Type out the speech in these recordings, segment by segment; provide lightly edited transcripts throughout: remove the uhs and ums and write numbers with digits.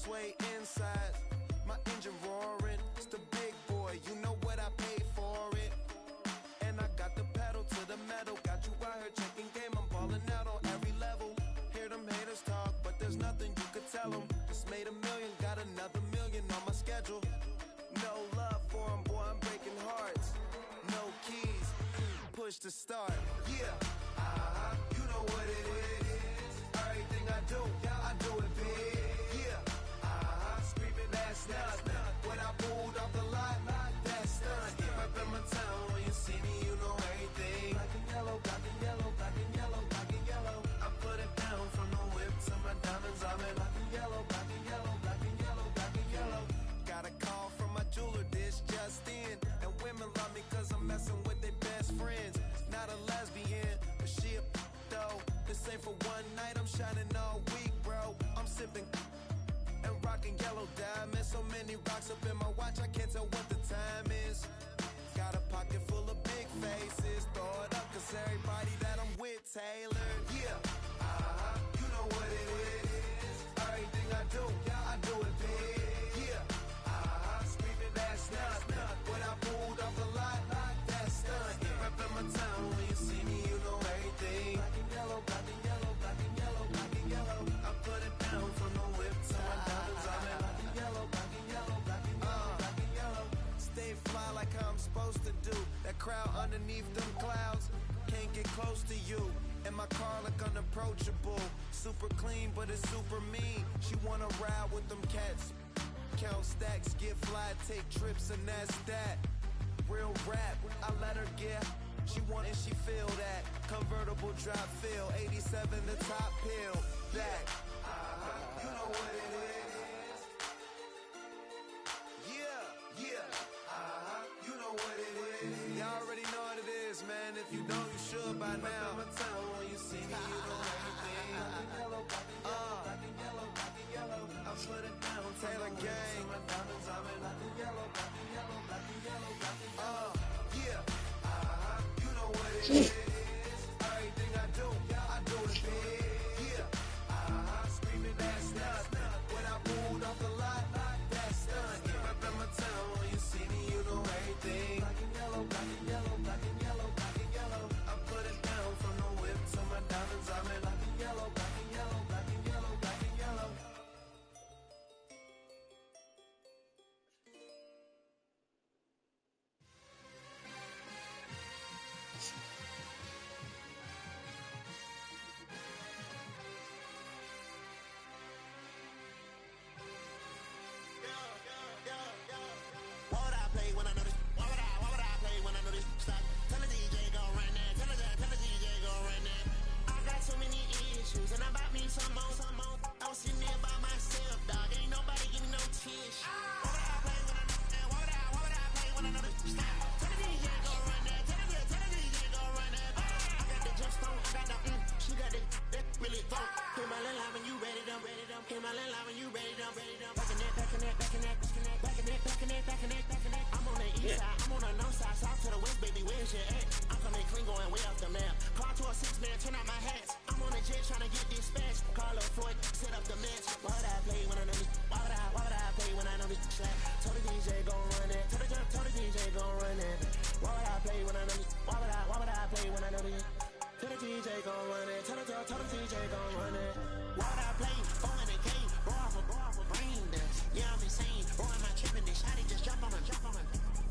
sway inside. My engine roaring, it's the big boy, you know what I paid for it. And I got the pedal to the metal, got you out here checking game, I'm balling out on every level. Hear them haters talk, but there's nothing you could tell them. Just made $1 million, got another $1 million on my schedule. No love for them, boy, I'm breaking hearts. No keys, push to start. Yeah, you know what it is. Everything I do it big. Yeah, screaming that's nuts. When I pulled off the lot, that's stunt. Reppin' my town, when you see me, you know everything. Black and yellow, black and yellow, black and yellow, black and yellow. I put it down from the whip to my diamonds. I'm in black and yellow, black and yellow, black and yellow, black and yellow. Got a call from my jeweler, this just in. And women love me cause I'm messing with their best friends. Not a lesbian, but she a though. This ain't for one night, I'm shining all week, bro. I'm sipping and rocking yellow diamonds. So many rocks up in my watch, I can't tell what the time is. Got a pocket full of big faces. Throw it up cause everybody that I'm with tailored. Yeah, you know what it is. Everything I do it big. Yeah, screaming that's nuts. When I pulled off the lot, that's stunt. Reppin' my town, when you see me, you know everything. Black and yellow, black and yellow, black and yellow, black and yellow. I put it down from the whip to my diamonds. I'm in black and yellow, black and yellow, black and yellow, black and yellow. Stay fly like how I'm supposed to do. That crowd underneath them clouds can't get close to you. And my car look unapproachable. Super clean, but it's super mean. She wanna ride with them cats. Count stacks, get fly, take trips, and that's that. Real rap, I let her get. She want and she feel that. Convertible drop feel, 87 the top pill. Back, you know what it is. Yeah, you know what it is. Y'all already know what it is, man. If you don't, you should by now. When you see me, you know everything. Yellow, black and yellow, black and yellow, black and yellow. I put it down, Taylor gang. My diamonds, I'm in black and yellow, black and yellow, black and yellow, black and yellow. Yeah, you know what it is. Everything I do it big. Yeah, screaming that's nuts. When I pulled off the lot, that's stunt. Reppin' my town, when you see me, you know everything. Black and yellow, black and yellow, black and yellow, black and yellow. I put it down from the whip to my diamonds. I'm in black and yellow, black and yellow, black and yellow, black and yellow. Why would I play when I know this? Why would I play when I know this? Stop. Tell the DJ go run that. Tell the DJ go run that. I got so many issues and I bought me some more. I was sitting there by myself, dog. Ain't nobody give me no tissue. Why would I play when I know that? Why would I play when I know this? Stop. Tell the DJ go run that. Tell the DJ go run that. I got the jump stone. I got the she got the that really thump. Hit my little line when you ready to. Hit my little line when you ready to. Back in that. I'm on the east side, I'm on the north side, south to the west, baby, where's your at? I'm coming clean, going way off the map. Car to a 6-man, turn out my hats. I'm on the jet trying to get dispatched. Carlo Floyd, set up the match. Why would I play when I know this? Why would I play when I know this? Slap. Told the DJ gon' run it. Told the DJ gon' run it. Why would I play when I know this? Why would I play when I know this? Tell the DJ gon' run it. Tell the DJ gon' run it. Why would I play? 4 in the game, bro off a brain dust. Yeah, I'm insane. Bro, am I tripping? This shotty just jump on him.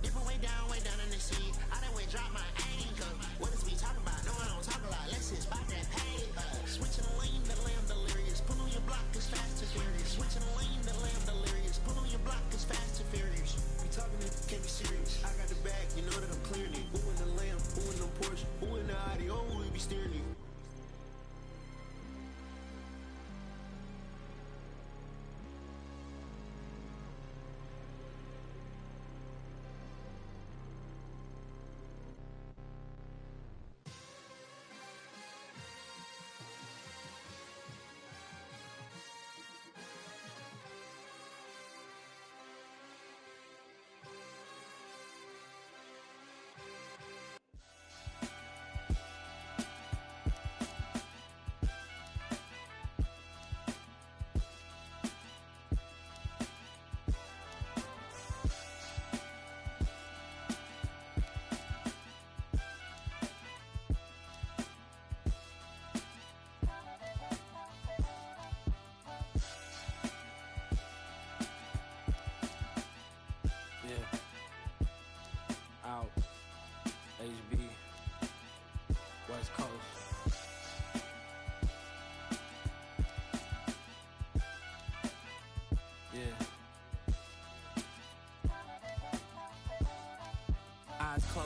Different way down in the sea. I done went drop my anger. What is we talking about? No, I don't talk a lot. Let's just spot that paper. Switching the lane, the lamb delirious. Pull on your block, cause fast and furious. Switching the lane, the lamb delirious. Pull on your block, cause fast and furious. We talking it, can't be serious. I got the bag, you know that I'm clearing it. Who in the lamb, who in the Porsche, who in the Audi, oh, we be steering it.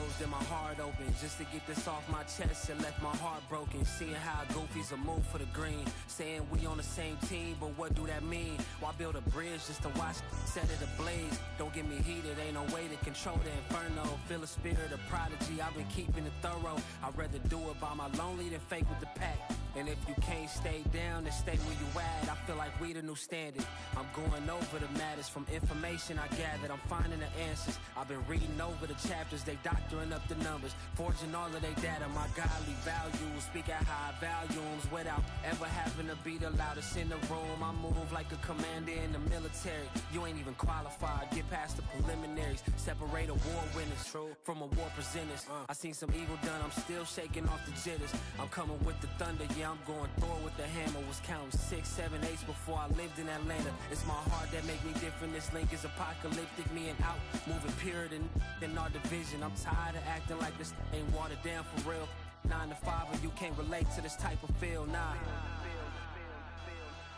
closed and my heart open. Just to get this off my chest, it left my heart broken. Seeing how goofies a move for the green. Saying we on the same team, but what do that mean? Why build a bridge just to watch set it ablaze? Don't get me heated, ain't no way to control the inferno. Feel a spirit of prodigy, I've been keeping it thorough. I'd rather do it by my lonely than fake with the pack. And if you can't stay down, then stay where you at. I feel like we the new standard. I'm going over the matters from information I gathered. I'm finding the answers. I've been reading over the chapters. They doctoring up the numbers, forging all of their data. My godly values, speak at high volumes without ever having to be the loudest in the room. I move like a commander in the military. You ain't even qualified. Get past the preliminaries. Separate award winners from award presenters. I seen some evil done. I'm still shaking off the jitters. I'm coming with the thunder. Yeah, I'm going Thor with the hammer. Was counting 6, 7, 8 before I lived in Atlanta. It's my heart that make me different. This link is apocalyptic. Me and out, moving pure than our division. I'm tired of acting like this ain't watered down for real. 9 to 5 and you can't relate to this type of feel, nah.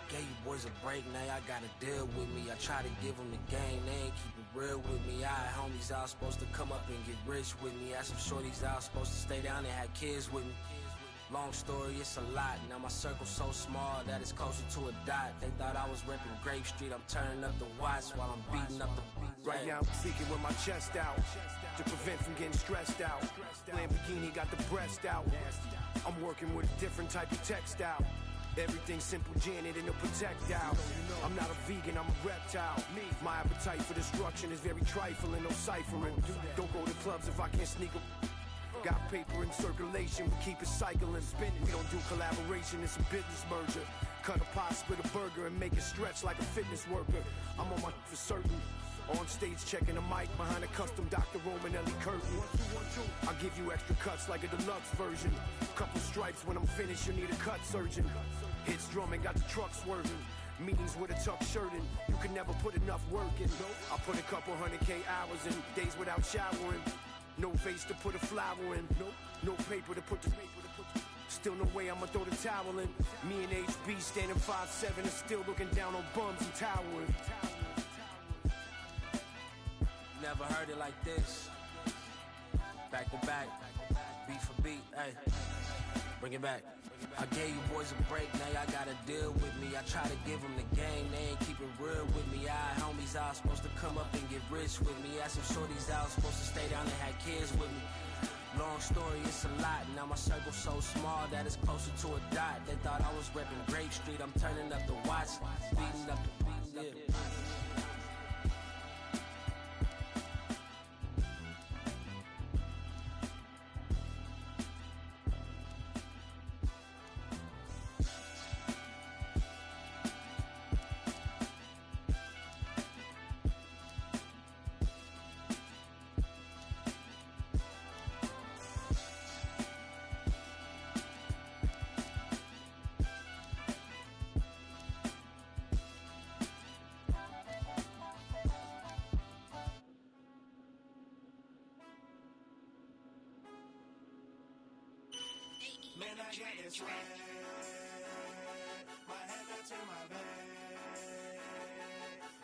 Gave you boys a break, now y'all gotta deal with me. I try to give them the game, they ain't keep it real with me. I had homies out supposed to come up and get rich with me. I had some shorties out supposed to stay down and had kids with me. Long story, it's a lot. Now my circle's so small that it's closer to a dot. They thought I was repping Grape Street. I'm turning up the watts while I'm beating up the beat. Right now I'm speaking with my chest out to prevent from getting stressed out. Lamborghini got the breast out. I'm working with a different type of textile. Everything simple, Janet in a projectile. I'm not a vegan, I'm a reptile. My appetite for destruction is very trifling, no ciphering. Don't go to clubs if I can't sneak a... Got paper in circulation, we keep it cycling. We don't do collaboration, it's a business merger. Cut a pie, split a burger, and make it stretch like a fitness worker. I'm on my for certain. On stage checking a mic behind a custom Dr. Romanelli curtain. I'll give you extra cuts like a deluxe version. Couple stripes when I'm finished, you need a cut surgeon. Hits drumming, got the truck swerving. Meetings with a tuck shirt in. You can never put enough work in. I put a couple 100K hours in. Days without showering. No vase to put a flower in. No paper to put the Still no way I'ma throw the towel in. Me and HB standing 5'7" and still looking down on bums and towering. Never heard it like this. Back to back, beat for beat, hey. Bring it back. I gave you boys a break, now y'all gotta deal with me. I try to give them the game, they ain't keep it real with me. I had homies out supposed to come up and get rich with me. I had some shorties out supposed to stay down and had kids with me. Long story, it's a lot. Now my circle's so small that it's closer to a dot. They thought I was repping Grape Street. I'm turning up the watts, beating up the beats, yeah. Man, I got this swag. My head matching my bag.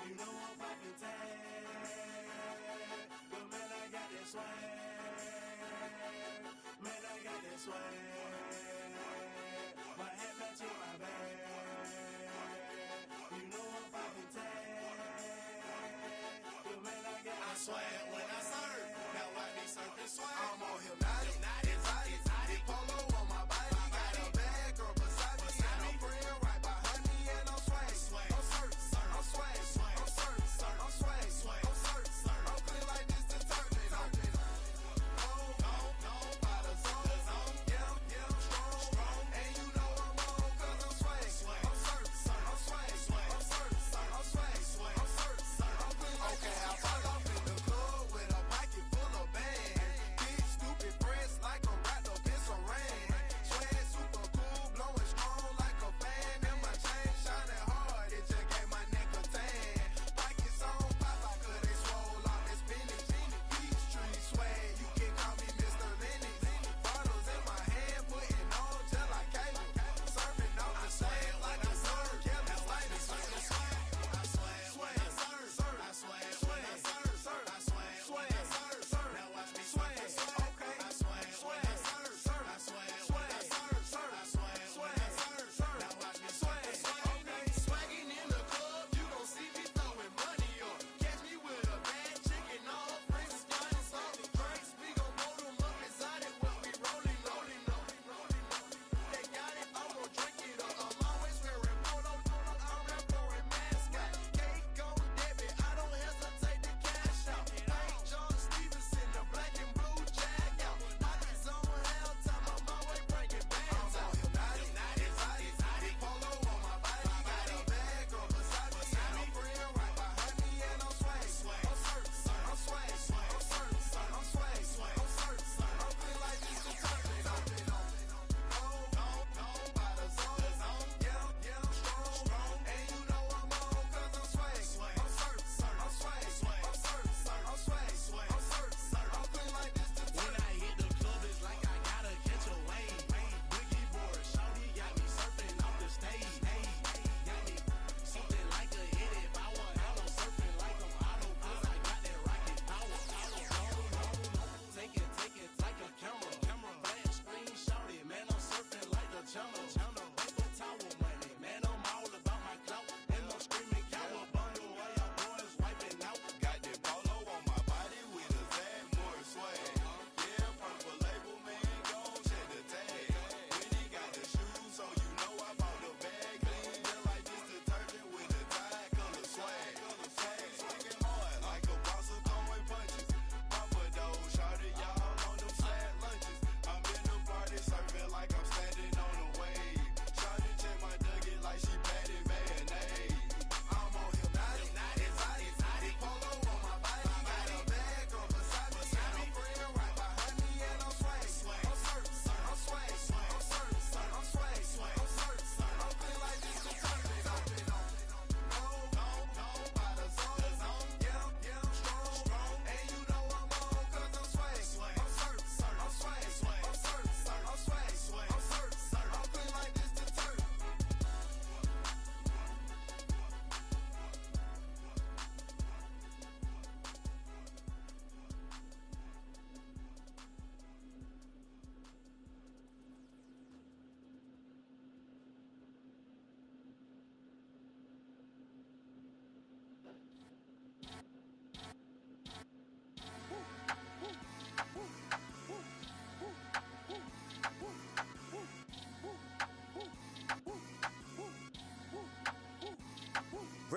You know I'm poppin' tag. But man, I got this swag. Man, I got this swag. My head matching my bag. You know I'm poppin' tag. But man, I got this swag. When I serve, now I be surfing swag. I'm on hypnotic, exotic, polo on my body. Got a bad girl beside me. And a friend right behind me. And I'm swag. I'm surf. I'm swag. I'm surf. I'm swag. I'm surf. I'm clean like this determined. By the zone. Yeah, strong. And you know I'm on 'cause I'm swag. I'm surf. I'm swag. I'm surf. I'm swag. I'm surf. I'm clean like this. Okay, I fall off in the club with a pocket full of bags. Bitch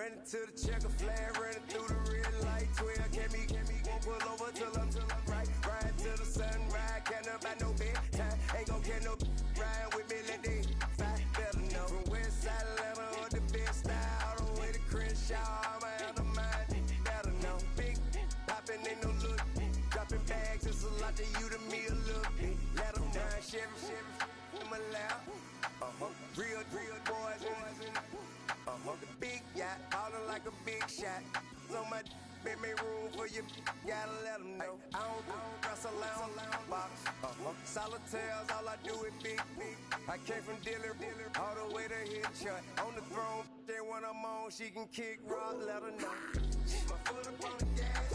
Running to the checker flag, running through the red light. 12 can't me, won't pull over till I'm right. Riding to the sunrise, can't about no bedtime. Ain't gon' get no riding with me, let they fight. Better know from west side Atlanta or the best style, all the way to Crenshaw, I'm out of mind. Better know, big poppin' ain't no look. Dropping bags, it's a lot to you, to me a little bit. Let them down, Chevy, in my lap. Real boys, the big yacht, ballin' like a big shot. So much, make me room for you, gotta let them know. I don't wrestle lounge box. Solitaires, all I do is big. I came from dealer, all the way to Hitchcock. On the throne, then when I'm on, she can kick rock, let her know. My foot up on the gas.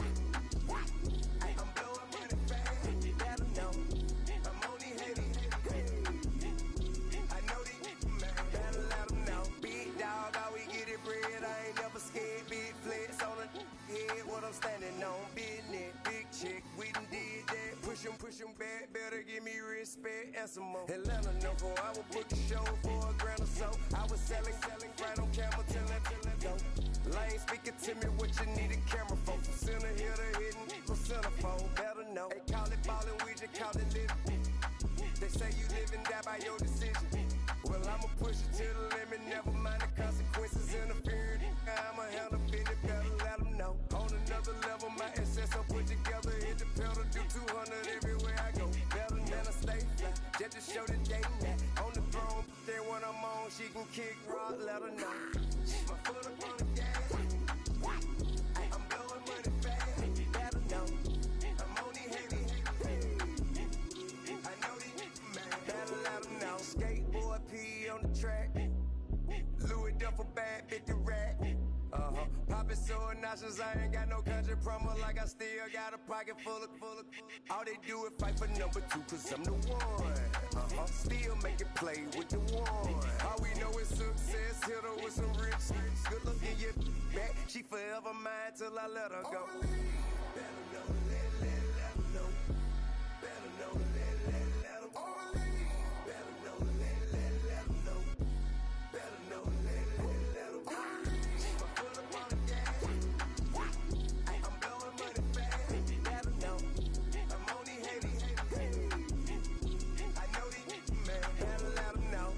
I'm blowing money fast, let her know. I'm on these haters. I know these man, better let them know. Big dog, how we get it bread. I ain't never scared. Big flex on the head, what I'm standing on. Business, big chick, we done did that. Push 'em back, better give me respect and some more. Atlanta number, I will book a show for $1 grand or so. I was selling right on camera till I go. Lane speaking to me what you need a camera for. From center here to hidden, from centerfold, better know. They call it ballin', we just call it living. They say you live and die by your decision. Well, I'ma push it to the limit, never mind the consequences interfering. I'ma handle business, better let them know. On another level, my SS I put together, hit the pedal, do 200 everywhere I go. Better than a stay fly, just to show the day now. On the throne, then when I'm on, she can kick rock, let her know. My foot up on the gas, I'm blowing money fast, let her know. I'm on these haters, I know these man, better let them know. Skateboard P on the track, Louis Duffel bag, 50 rack. Poppin' so obnoxious, I ain't got no country promo, like I still got a pocket full of. All they do is fight for number 2, cause I'm the one. Still make it play with the one. All we know is success, hit her with some rich. Good looking, your back, she forever mine till I let her go. Better know, let her know. Better know, let her know. Better know, let her know. Better know, let her know. My foot up on the gas. I'm blowing money fast. Better know. I'm on these haters. I know these man. Better let them know.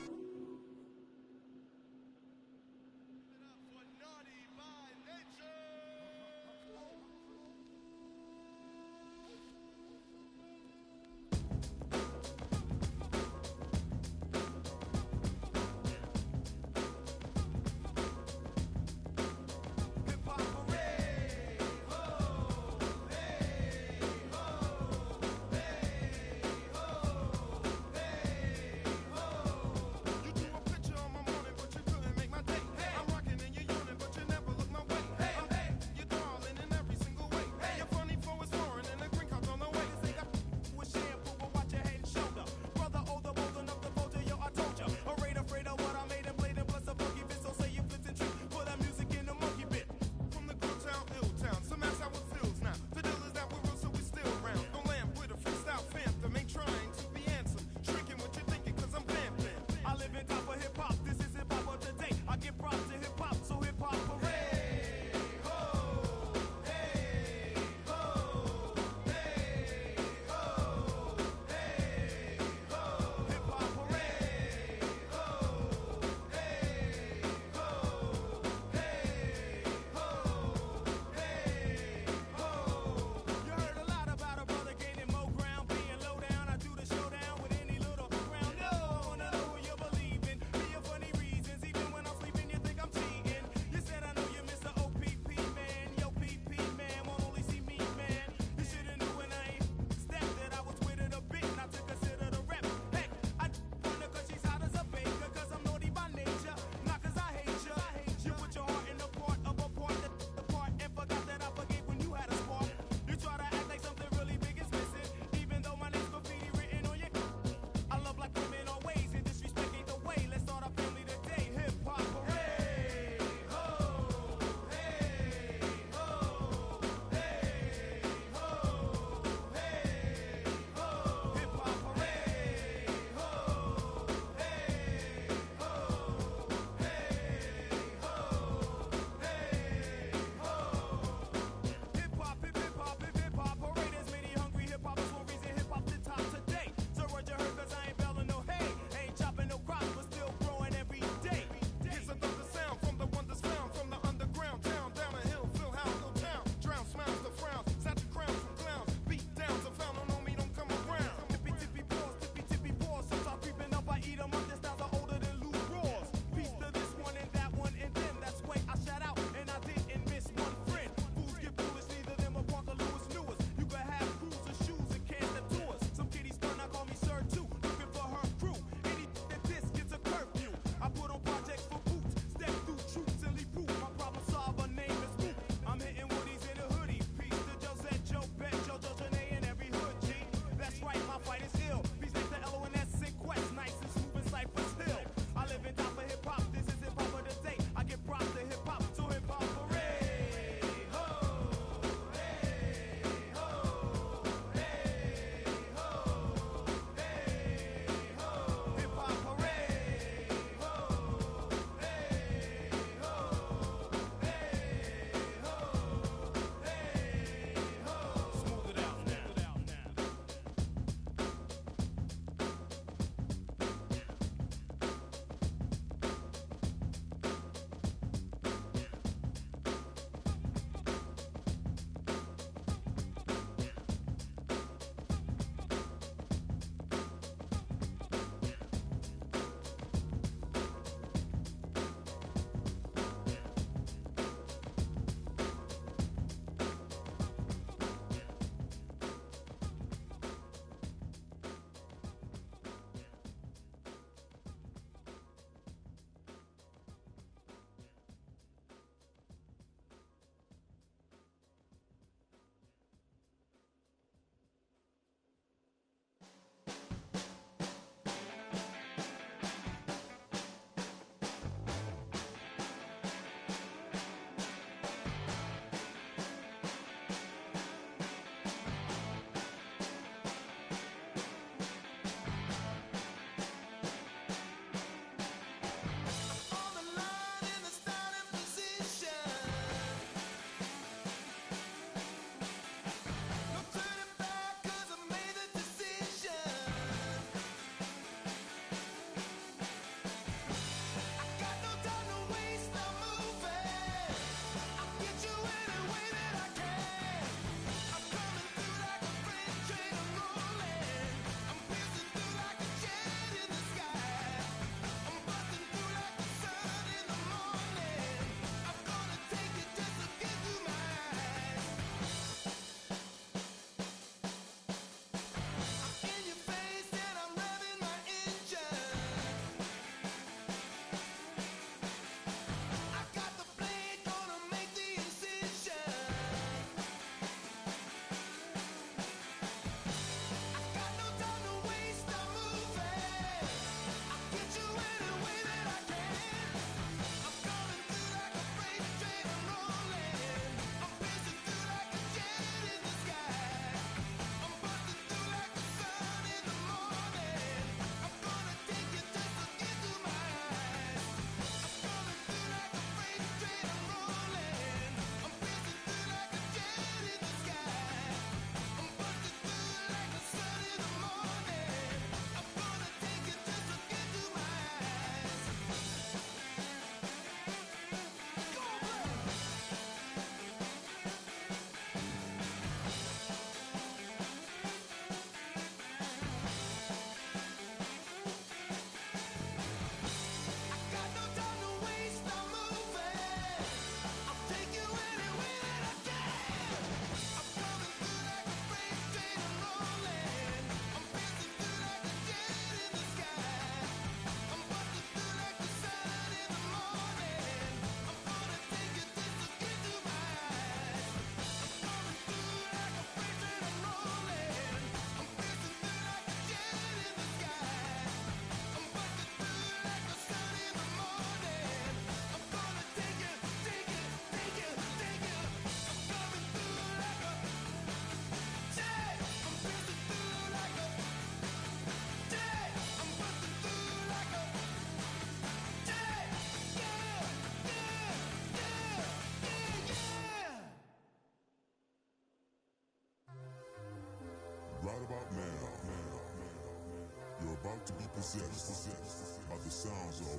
to be possessed by the sounds of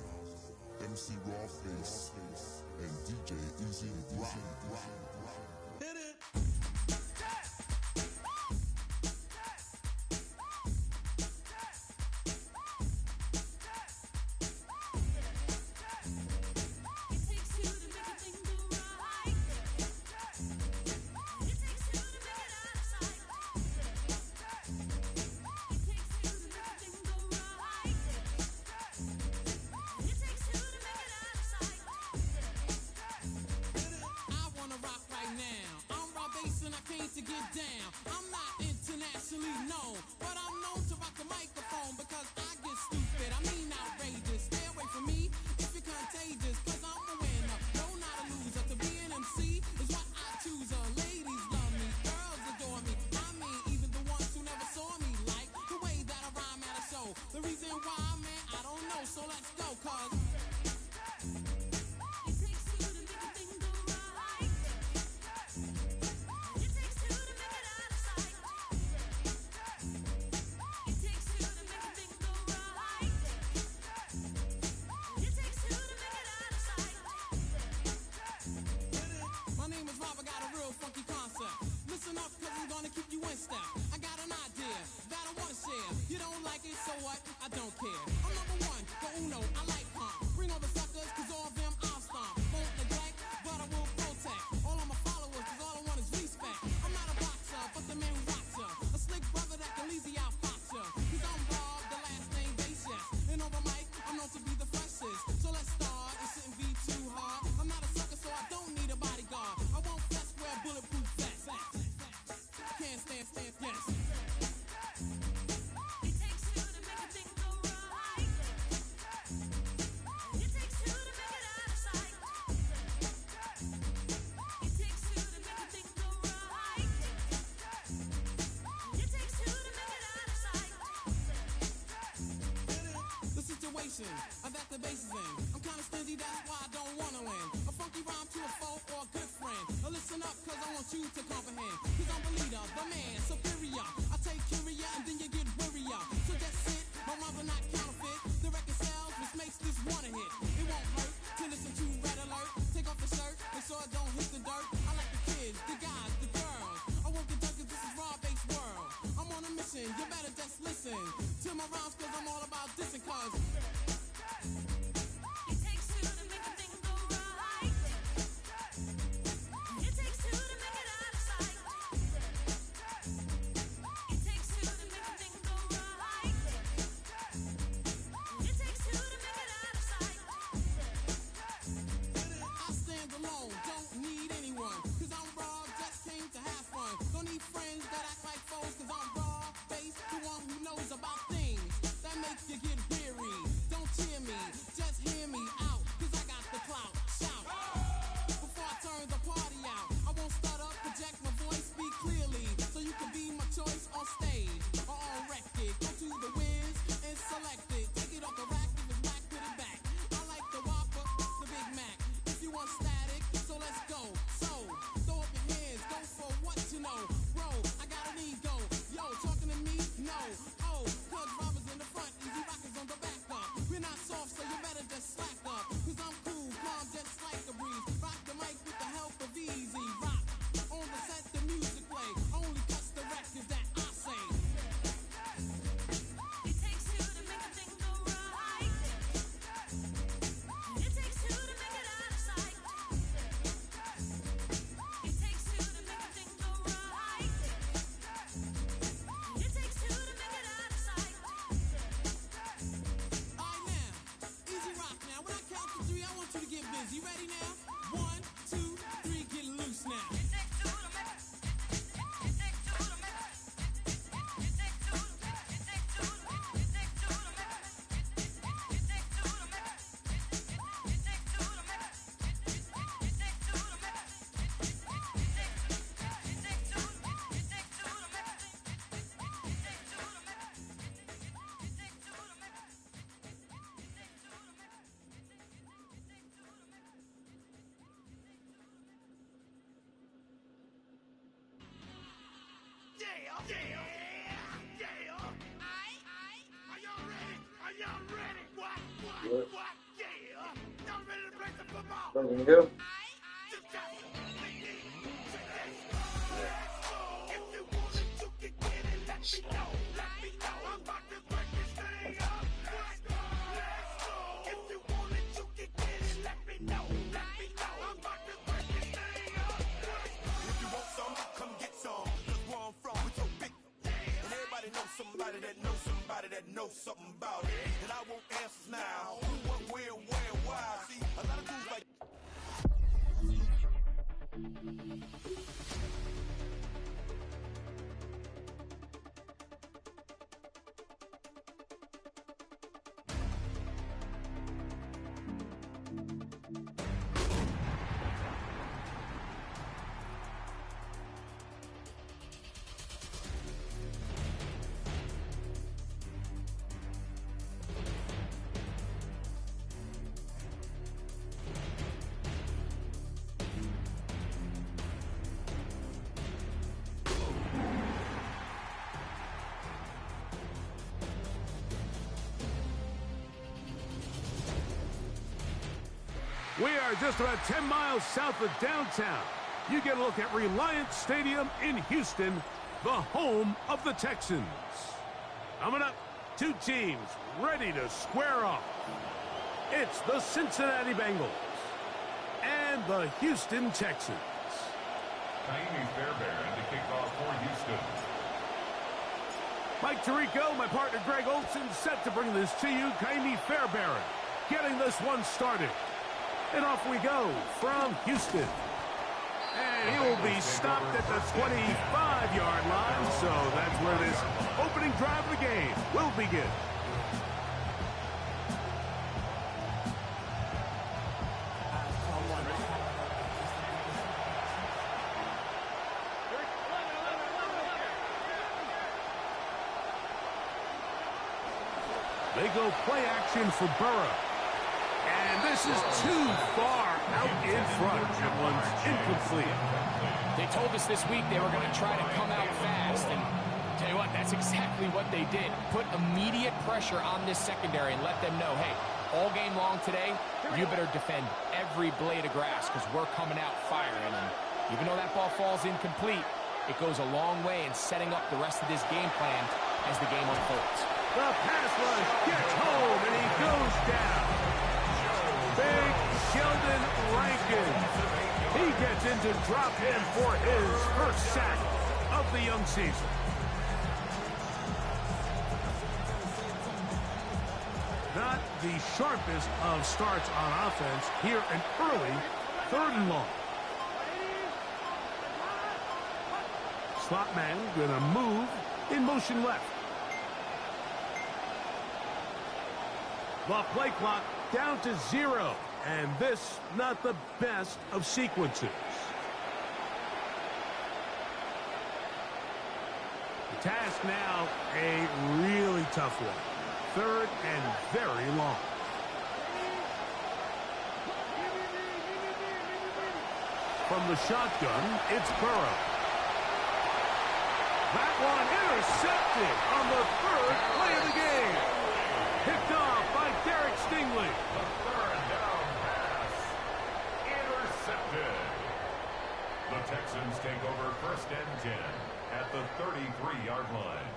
MC Rawface and DJ Easy Rock. Hit it. To get down, I'm not internationally known, but I'm known to rock the microphone because I get stupid, I mean outrageous. Stay away from me if you're contagious, cause I'm a winner, no not a loser. To be an MC is what I choose. Ladies love me, girls adore me, I mean even the ones who never saw me, like the way that I rhyme at a show. The reason why, man, I don't know, so let's go, cause so what? I don't care. I'm number one, the uno, I like pump. Bring all the suckers, cause all of them I'll stomp. Won't neglect, but I will protect all of my followers, cause all I want is respect. I'm not a boxer, but the man who rocks ya. A slick brother that can easy out fox ya. Cause I'm Bob, the last name Basis. And on the mic, I'm known to be the freshest. So let's start, it shouldn't be too hard. I'm not a sucker, so I don't need a bodyguard. I won't flex, wear bulletproof vests. Can't stand, yes. That the bass is in. I'm kinda stingy, that's why I don't wanna win. A funky rhyme to a foe or a good friend. Now listen up, cause I want you to comprehend. Cause I'm the leader, the man, superior. I take curia and then you get worrier. So just sit, my rhymes are not counterfeit. The record sells, which makes this one a hit. It won't hurt to listen to Red Alert. Take off the shirt, make sure it don't hit the dirt. I like the kids, the guys, the girls. I won't get done cause this is raw-based world. I'm on a mission, you better just listen to my rhymes cause I'm all about dissing cause you get weary. Don't cheer me, just hear me out, cause I got the clout. Shout before I turn the party out. I won't stutter, project my voice, speak clearly, so you can be my choice on stage or on record. Go to the whiz and select it. Take it off the rack, if it's whack, put it back. I like the Whopper, the Big Mac. If you want static, so let's go. So throw up your hands, go for what you know. Bro, I got an ego. Yo, talking to me? No. Oh, cause Robert's in the front, Easy Rockers on the back up. We're not soft, so you better just slack up. Cause I'm cool, calm, just like a breeze. Rock the mic with the help of Easy Rock. On the set, the music play. Only cuts the records that I say. It takes two to make a thing go right. It takes two to make it out of sight. It takes two to make a thing go right. It takes two to make it out of sight. Alright now, Easy Rock now. When I count to three, I want you to get busy. Ready now? 1, 2, 3, get loose now. It takes two to make it. It takes two to make it. It takes two to make it. It takes two to make it. It takes two to make it. It takes two to make it. It takes two to make it. It takes two to make it. It takes two. It takes two to make it. It takes two to make it. It takes two to make it. Yeah. Are y'all ready? Can you hear? Something about it, and I won't answer now. Who, what, where, why? See, a lot of dudes like. We are just about 10 miles south of downtown. You get a look at Reliance Stadium in Houston, the home of the Texans. Coming up, two teams ready to square off. It's the Cincinnati Bengals and the Houston Texans. Kaimi Fairbairn to kick off for Houston. Mike Tirico, my partner Greg Olson, set to bring this to you. Kaimi Fairbairn getting this one started. And off we go from Houston. And he will be stopped at the 25-yard line, so that's where this opening drive of the game will begin. They go play action for Burrow. And this is too far out in front. That one's incomplete. They told us this week they were going to try to come out fast. And tell you what, that's exactly what they did. Put immediate pressure on this secondary and let them know, hey, all game long today, you better defend every blade of grass because we're coming out firing. And even though that ball falls incomplete, it goes a long way in setting up the rest of this game plan as the game unfolds. The pass rush gets home, and he goes down. Big Sheldon Rankin. He gets into drop in for his first sack of the young season. Not the sharpest of starts on offense here an early 3rd and long. Slot man gonna move in motion left. The play clock down to 0, and this not the best of sequences. The task now a really tough one. 3rd and very long. From the shotgun, it's Burrow. That one intercepted on the 3rd play of the game. Picked off by Derek Stingley. The 3rd down pass. Intercepted. The Texans take over 1st and 10 at the 33-yard line.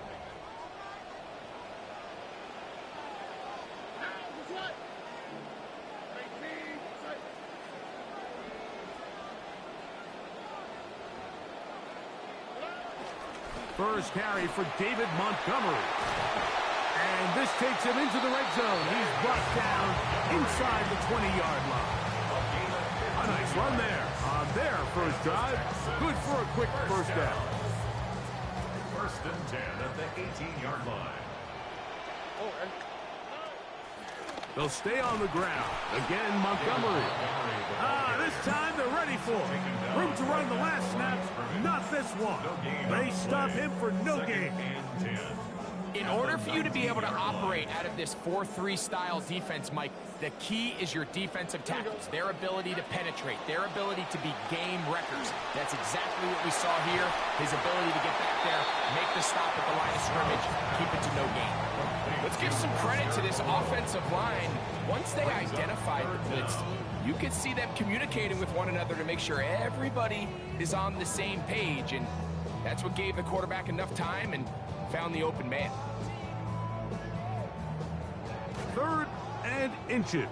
First carry for David Montgomery. And this takes him into the red zone. He's brought down inside the 20-yard line. A nice run there on their first drive. Good for a quick first down. 1st and 10 at the 18-yard line. They'll stay on the ground. Again, Montgomery. This time they're ready for it. Room to run the last snap. Not this one. They stop him for no gain. In order for you to be able to operate out of this 4-3 style defense, Mike, the key is your defensive tackles, their ability to penetrate, their ability to be game wreckers. That's exactly what we saw here, his ability to get back there, make the stop at the line of scrimmage, keep it to no gain. Let's give some credit to this offensive line. Once they identified the blitz, you could see them communicating with one another to make sure everybody is on the same page, and that's what gave the quarterback enough time and found the open man. 3rd and inches.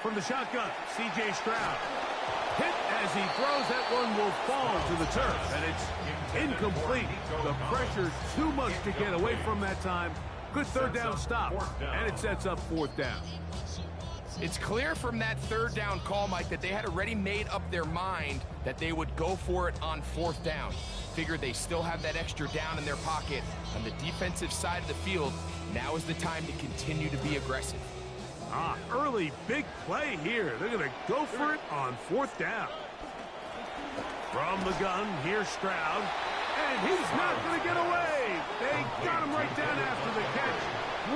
From the shotgun, C.J. Stroud. Hit as he throws. That one will fall to the turf, and it's incomplete. The pressure too much to get away from that time. Good 3rd down stop, and it sets up 4th down. It's clear from that 3rd down call, Mike, that they had already made up their mind that they would go for it on 4th down. Figured they still have that extra down in their pocket on the defensive side of the field. Now is the time to continue to be aggressive. Early big play here. They're going to go for it on 4th down. From the gun, here's Stroud. And he's not going to get away. They got him right down after the catch.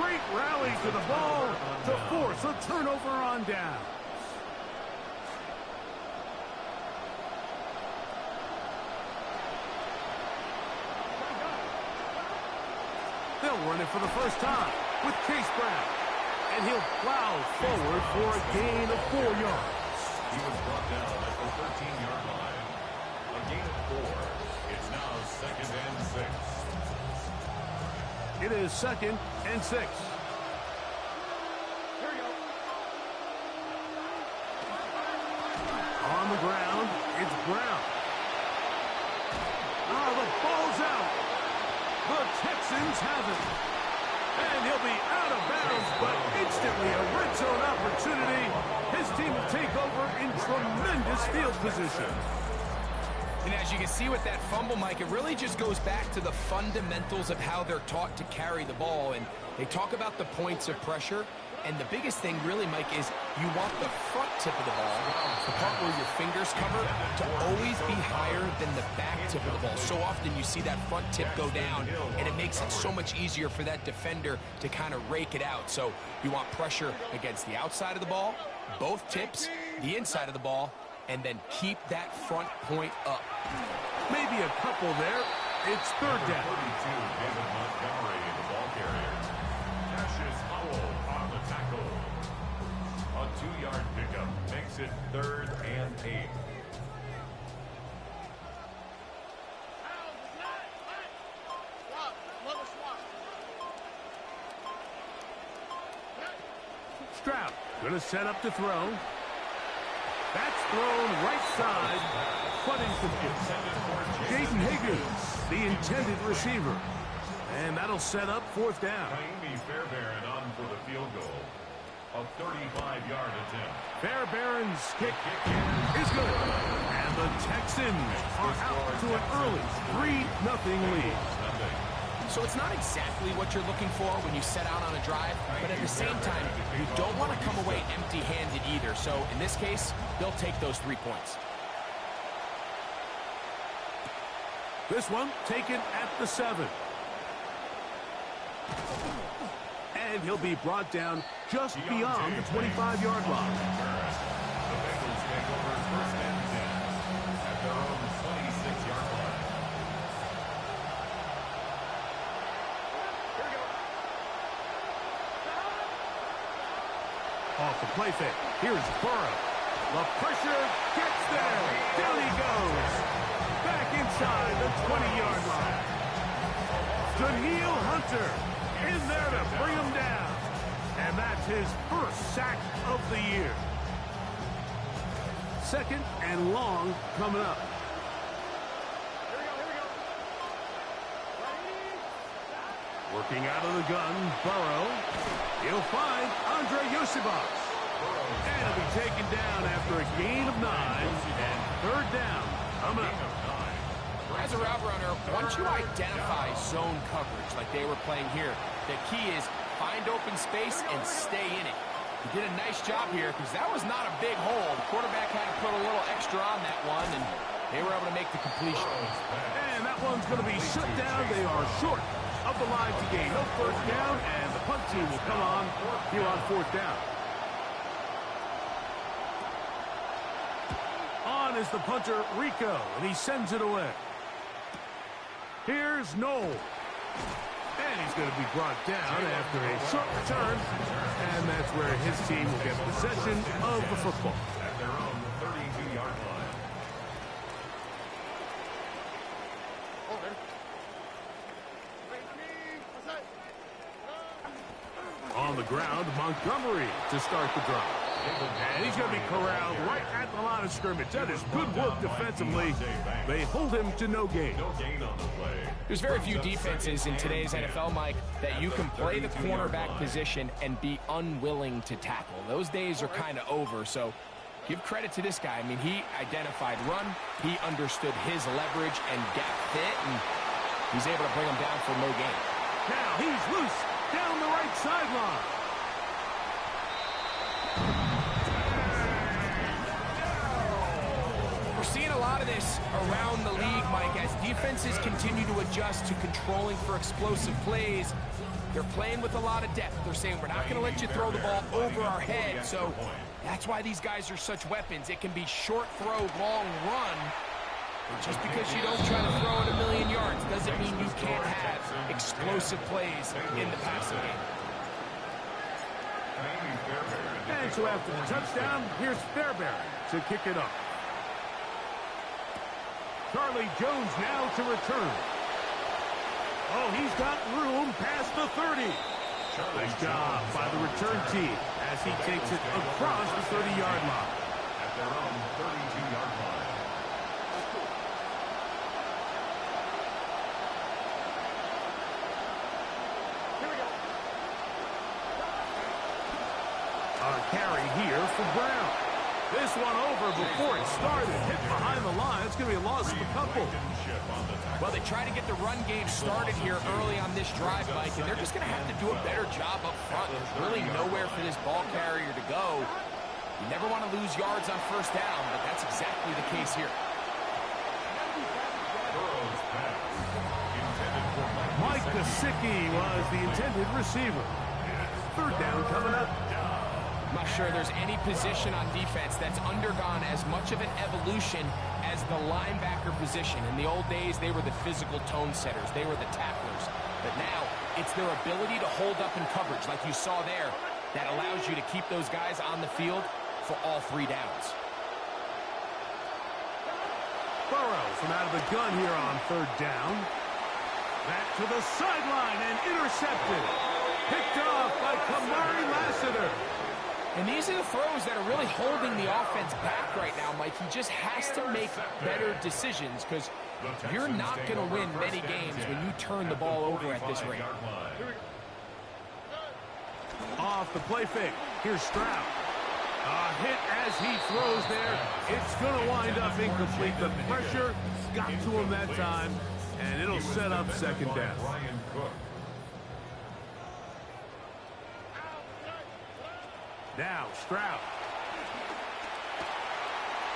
Great rally to the ball to force a turnover on down. They'll run it for the first time with Chase Brown. And he'll plow forward for a gain of 4 yards. He was brought down at the 13-yard line. A gain of 4. It's now 2nd and 6. It is 2nd and 6. On the ground, it's Brown. The ball's out. The Texans have it. And he'll be out of bounds, but instantly a red zone opportunity. His team will take over in tremendous field position. And as you can see with that fumble, Mike, it really just goes back to the fundamentals of how they're taught to carry the ball. And they talk about the points of pressure. And the biggest thing really, Mike, is you want the front tip of the ball, the part where your fingers cover, to always be higher than the back tip of the ball. So often you see that front tip go down, and it makes it so much easier for that defender to kind of rake it out. So you want pressure against the outside of the ball, both tips, the inside of the ball, and then keep that front point up. Maybe a couple there. It's 3rd down. 32, David Montgomery, the ball carrier. Cassius Howell on the tackle. A 2-yard pickup makes it 3rd and 8. Stroud going to set up to throw. That's thrown right side, but incomplete. Jaden Higgins, the intended receiver. And that'll set up 4th down. Naimi Fairbairn on for the field goal. A 35-yard attempt. Fairbairn's kick is good. And the Texans are out to an early 3-0 lead. So it's not exactly what you're looking for when you set out on a drive, but at the same time, you don't want to come away empty-handed either. So in this case, they'll take those 3 points. This one taken at the 7. And he'll be brought down just beyond the 25-yard line. The Bengals take over 1st and 10 at their own 26-yard line. Off the play fake. Here's Burrow. The pressure gets there. Down he goes. Back inside the 20-yard line. Daniil Hunter in there to bring him down. And that's his 1st sack of the year. 2nd and long coming up. Working out of the gun, Burrow. He'll find Andre Yosibas. And he'll be taken down after a gain of 9. And 3rd down coming up. As a route runner, once you identify zone coverage like they were playing here, the key is find open space and stay in it. He did a nice job here because that was not a big hole. The quarterback had to put a little extra on that one, and They were able to make the completion. And that one's going to be shut down. They are short of the line to gain no first down, and the punt team will come on here on fourth down. On is the punter, Rico, and he sends it away. Here's Noel. And he's going to be brought down after a short return, and that's where his team will get possession of the football. At their own 32-yard line. On the ground, Montgomery to start the drive. And he's going to be corralled right at the line of scrimmage. That is good work defensively. They hold him to no gain. No gain on the play. There's very few defenses in today's NFL, Mike, that you can play the cornerback position and be unwilling to tackle. Those days are kind of over, so give credit to this guy. I mean, he identified run, he understood his leverage and gap fit, and he's able to bring him down for no gain. Now he's loose down the right sideline. We're seeing a lot of this around the league, Mike, as defenses continue to adjust to controlling for explosive plays. They're playing with a lot of depth. They're saying, we're not going to let you throw the ball over our head. So that's why these guys are such weapons. It can be short throw, long run. But just because you don't try to throw it 1,000,000 yards doesn't mean you can't have explosive plays in the passing game. And so after the touchdown, here's Fairbairn to kick it off. Charlie Jones now to return. Oh, he's got room past the 30. Nice job by the return team as he takes it across the 30-yard line. At their own 32-yard line. A carry here for Brown. This one over before it started. Hit behind the line. It's going to be a loss of a couple. Well, they try to get the run game started here early on this drive, Mike, and they're just going to have to do a better job up front. There's really nowhere for this ball carrier to go. You never want to lose yards on first down, but that's exactly the case here. Mike Gesicki was the intended receiver. Third down coming up. I'm not sure there's any position on defense that's undergone as much of an evolution as the linebacker position. In the old days, they were the physical tone setters. They were the tacklers. But now, it's their ability to hold up in coverage, like you saw there, that allows you to keep those guys on the field for all 3 downs. Burrow from out of the gun here on third down. Back to the sideline and intercepted. Picked off by Kamari Lassiter. And these are the throws that are really holding the offense back right now, Mike. He just has to make better decisions because you're not going to win many games when you turn the ball over at this rate. Off the play fake. Here's Stroud. A hit as he throws there. It's going to wind up incomplete. The pressure got to him that time, and it'll set up second down. Now, Stroud.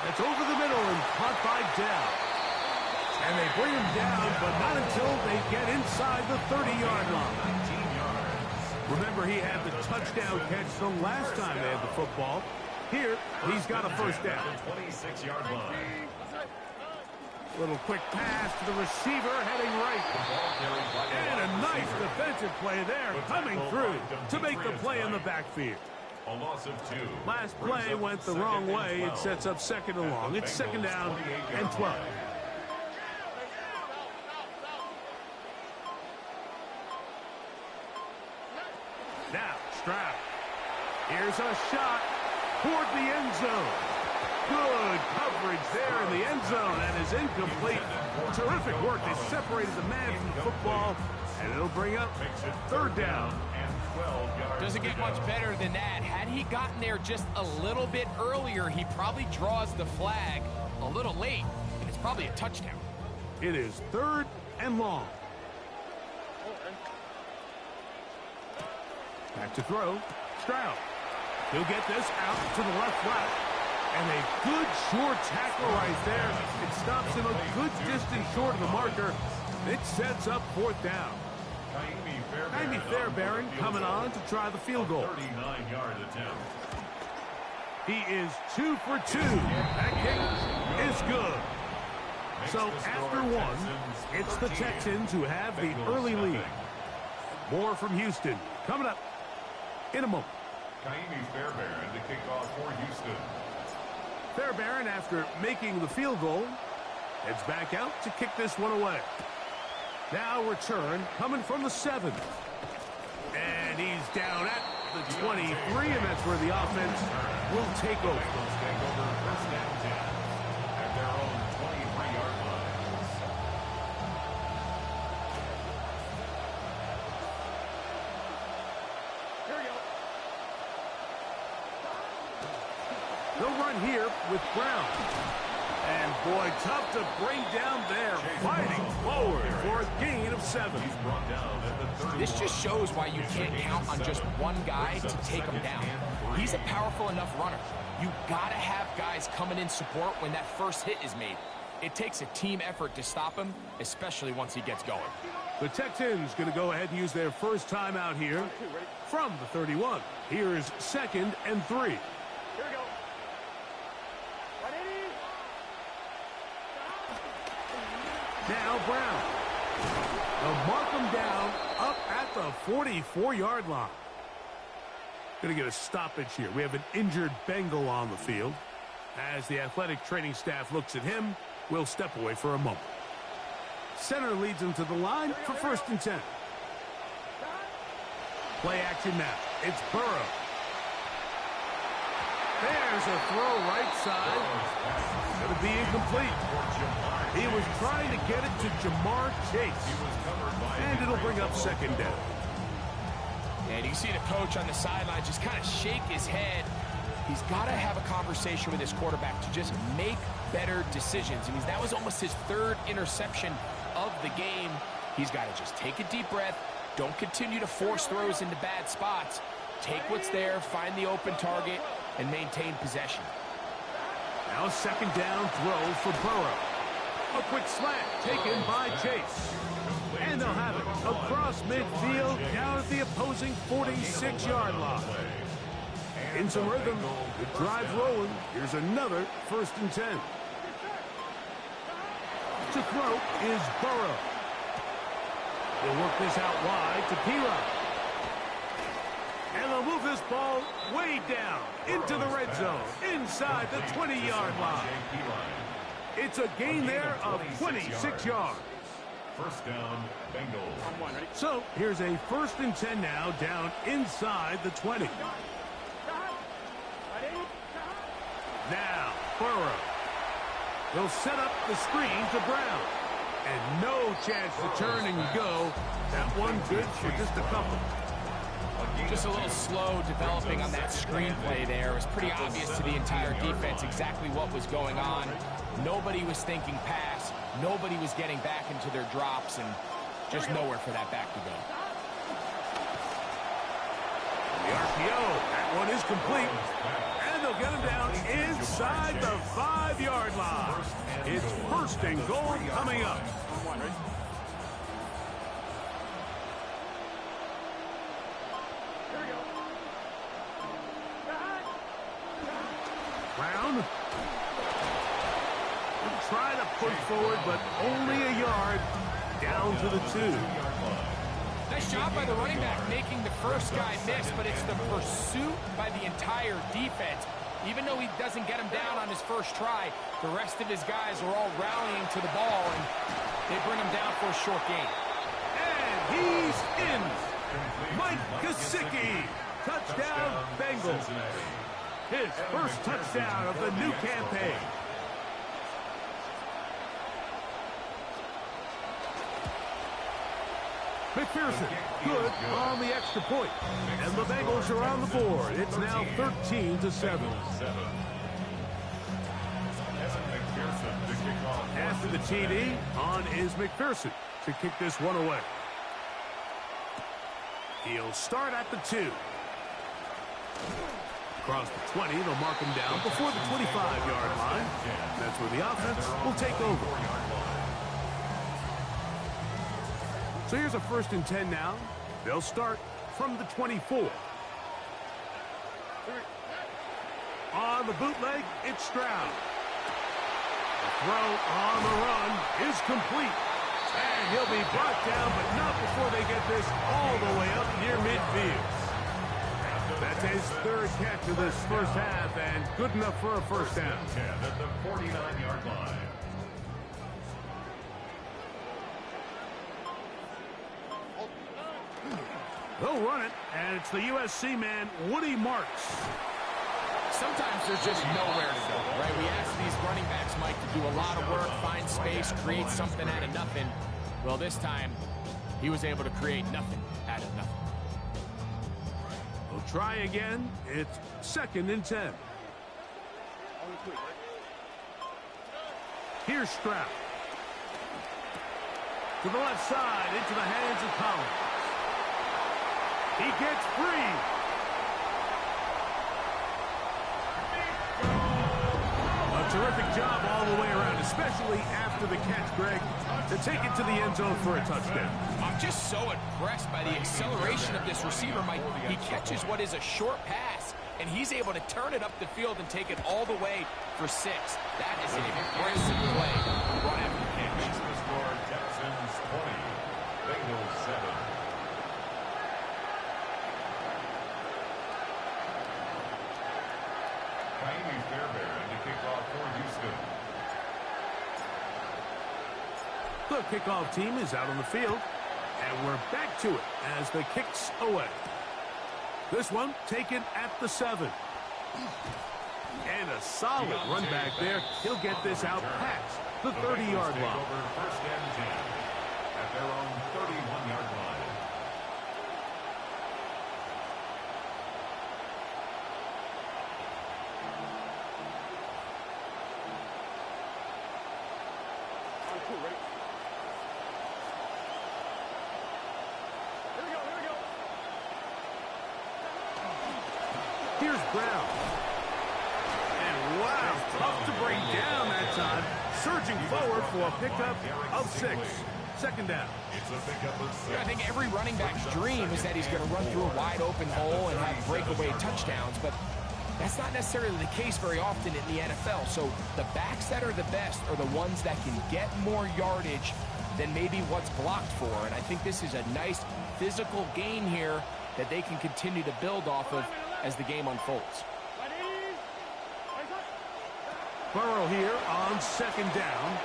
That's over the middle and caught by Dell. And they bring him down, but not until they get inside the 30-yard line. 19 yards. Remember, he had the touchdown catch the last time they had the football. Here, he's got a first down. 26-yard line. Little quick pass to the receiver, heading right. And a nice defensive play there, coming through to make the play in the backfield. A loss of 2. Last play went the wrong way. It sets up second and long. It's second down and 12. Now, Stroud. Here's a shot toward the end zone. Good coverage there in the end zone, and is incomplete. Terrific work. They separated the man from the football, and it'll bring up third down. Doesn't get much better than that. Had he gotten there just a little bit earlier, he probably draws the flag a little late, and it's probably a touchdown. It is third and long. Back to throw. Stroud. He'll get this out to the left flat. And a good short tackle right there. It stops him a good distance short of the marker. It sets up fourth down. Jaime Fairbairn coming on to try the field goal. 39-yard attempt. He is 2 for 2. That kick is good. So after one, it's the Texans who have the early lead. More from Houston coming up in a moment. Jaime Fairbairn to kick off for Houston. Fairbairn, after making the field goal, heads back out to kick this one away. Now return coming from the 7. And he's down at the 23, and that's where the offense will take over. Bengals take over first and 10 at their own 23-yard line. Here we go. They'll run here with Brown. And boy, tough to bring down there. Fighting forward for a gain of 7. He's brought down at the 31. This just shows why you can't count on just one guy to take him down. He's a powerful enough runner. You gotta have guys coming in support when that first hit is made. It takes a team effort to stop him, especially once he gets going. The Texans going to go ahead and use their first time out here from the 31. Here's 2nd and 3. Here we go. Now Brown. They'll mark him down up at the 44-yard line. Going to get a stoppage here. We have an injured Bengal on the field. As the athletic training staff looks at him, we'll step away for a moment. Center leads him to the line for 1st and 10. Play action now. It's Burrow. There's a throw right side. Going to be incomplete. He was trying to get it to Jamar Chase. And it'll bring up 2nd down. And you see the coach on the sideline just kind of shake his head. He's got to have a conversation with his quarterback to just make better decisions. I mean, that was almost his 3rd interception of the game. He's got to just take a deep breath. Don't continue to force throws into bad spots. Take what's there, find the open target, and maintain possession. Now 2nd down throw for Burrow. A quick slant taken by Chase. And they'll have it across midfield down at the opposing 46-yard line. In some rhythm, the drive's rolling. Here's another 1st and 10. To throw is Burrow. They'll work this out wide to P-Rock. And they'll move this ball way down into the red zone, inside the 20-yard line. It's a gain there of 26 yards. 1st down, Bengals. So here's a 1st and 10 now, down inside the 20. Now, Burrow. He'll set up the screen to Brown. And no chance to turn and go. That one good for just a couple. Just a little slow developing on that screenplay there. It was pretty obvious to the entire defense exactly what was going on. Nobody was thinking pass. Nobody was getting back into their drops, and just nowhere for that back to go. The RPO, that one is complete. And they'll get him down inside the 5-yard line. It's 1st and goal coming up. Brown will try to push forward, but only a yard down to the 2. Nice job by the running back making the first guy miss, but it's the pursuit by the entire defense. Even though he doesn't get him down on his first try, the rest of his guys are all rallying to the ball, and they bring him down for a short gain. And he's in. Mike Gesicki. Touchdown, Bengals. His first touchdown of the new campaign. McPherson, good on the extra point. And the Bengals are on the board. It's now 13-7. After the TD, on is McPherson to kick this one away. He'll start at the 2. Across the 20, they'll mark him down before the 25-yard line. That's where the offense will take over. So here's a 1st and 10 now. They'll start from the 24. On the bootleg, it's Stroud. The throw on the run is complete. And he'll be brought down, but not before they get this all the way up near midfield. That's his 3rd catch of this first half, and good enough for a 1st down. At the 49-yard line. They'll run it, and it's the USC man, Woody Marks. Sometimes there's just nowhere to go, right? We ask these running backs, Mike, to do a lot of work, find space, create something out of nothing. Well, this time, he was able to create nothing out of nothing. We'll try again. It's 2nd and 10. Here's Stroud. To the left side, into the hands of Collins. He gets free. A terrific job all the way around, especially after the catch, Greg, to take it to the end zone for a touchdown. I'm just so impressed by the acceleration of this receiver, Mike. He catches what is a short pass, and he's able to turn it up the field and take it all the way for 6. That is an impressive play right after the catch. Makes the score Texans 20, Bengals 7. The kickoff team is out on the field, and we're back to it as the kick's away. This one taken at the 7. And a solid run back there. He'll get this out past the 30-yard line. Over 1st and 10 at their own 31-yard line. Here's Brown. And wow, tough to bring down that time. Surging forward for a pickup of 6. 2nd down. I think every running back's dream is that he's going to run through a wide open hole and have breakaway touchdowns, but that's not necessarily the case very often in the NFL. So the backs that are the best are the ones that can get more yardage than maybe what's blocked for. And I think this is a nice physical gain here that they can continue to build off of as the game unfolds. Burrow here on 2nd down.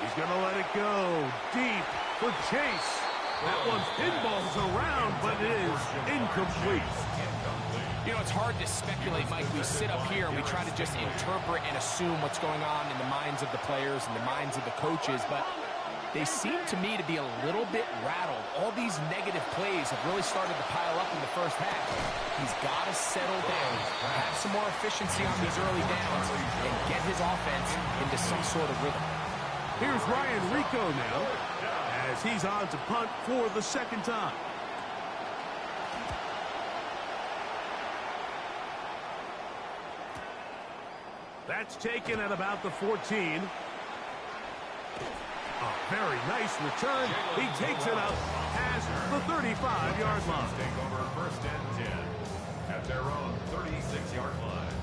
He's going to let it go deep for Chase. That one's pinballs around, but it is incomplete. You know, it's hard to speculate, Mike. We sit up here and we try to just interpret and assume what's going on in the minds of the players and the minds of the coaches, but they seem to me to be a little bit rattled. All these negative plays have really started to pile up in the first half. He's got to settle down, have some more efficiency on these early downs, and get his offense into some sort of rhythm. Here's Ryan Rico now, as he's on to punt for the 2nd time. That's taken at about the 14. A very nice return. He takes it up past the 35-yard line. Take over 1st and 10 at their own 36-yard line.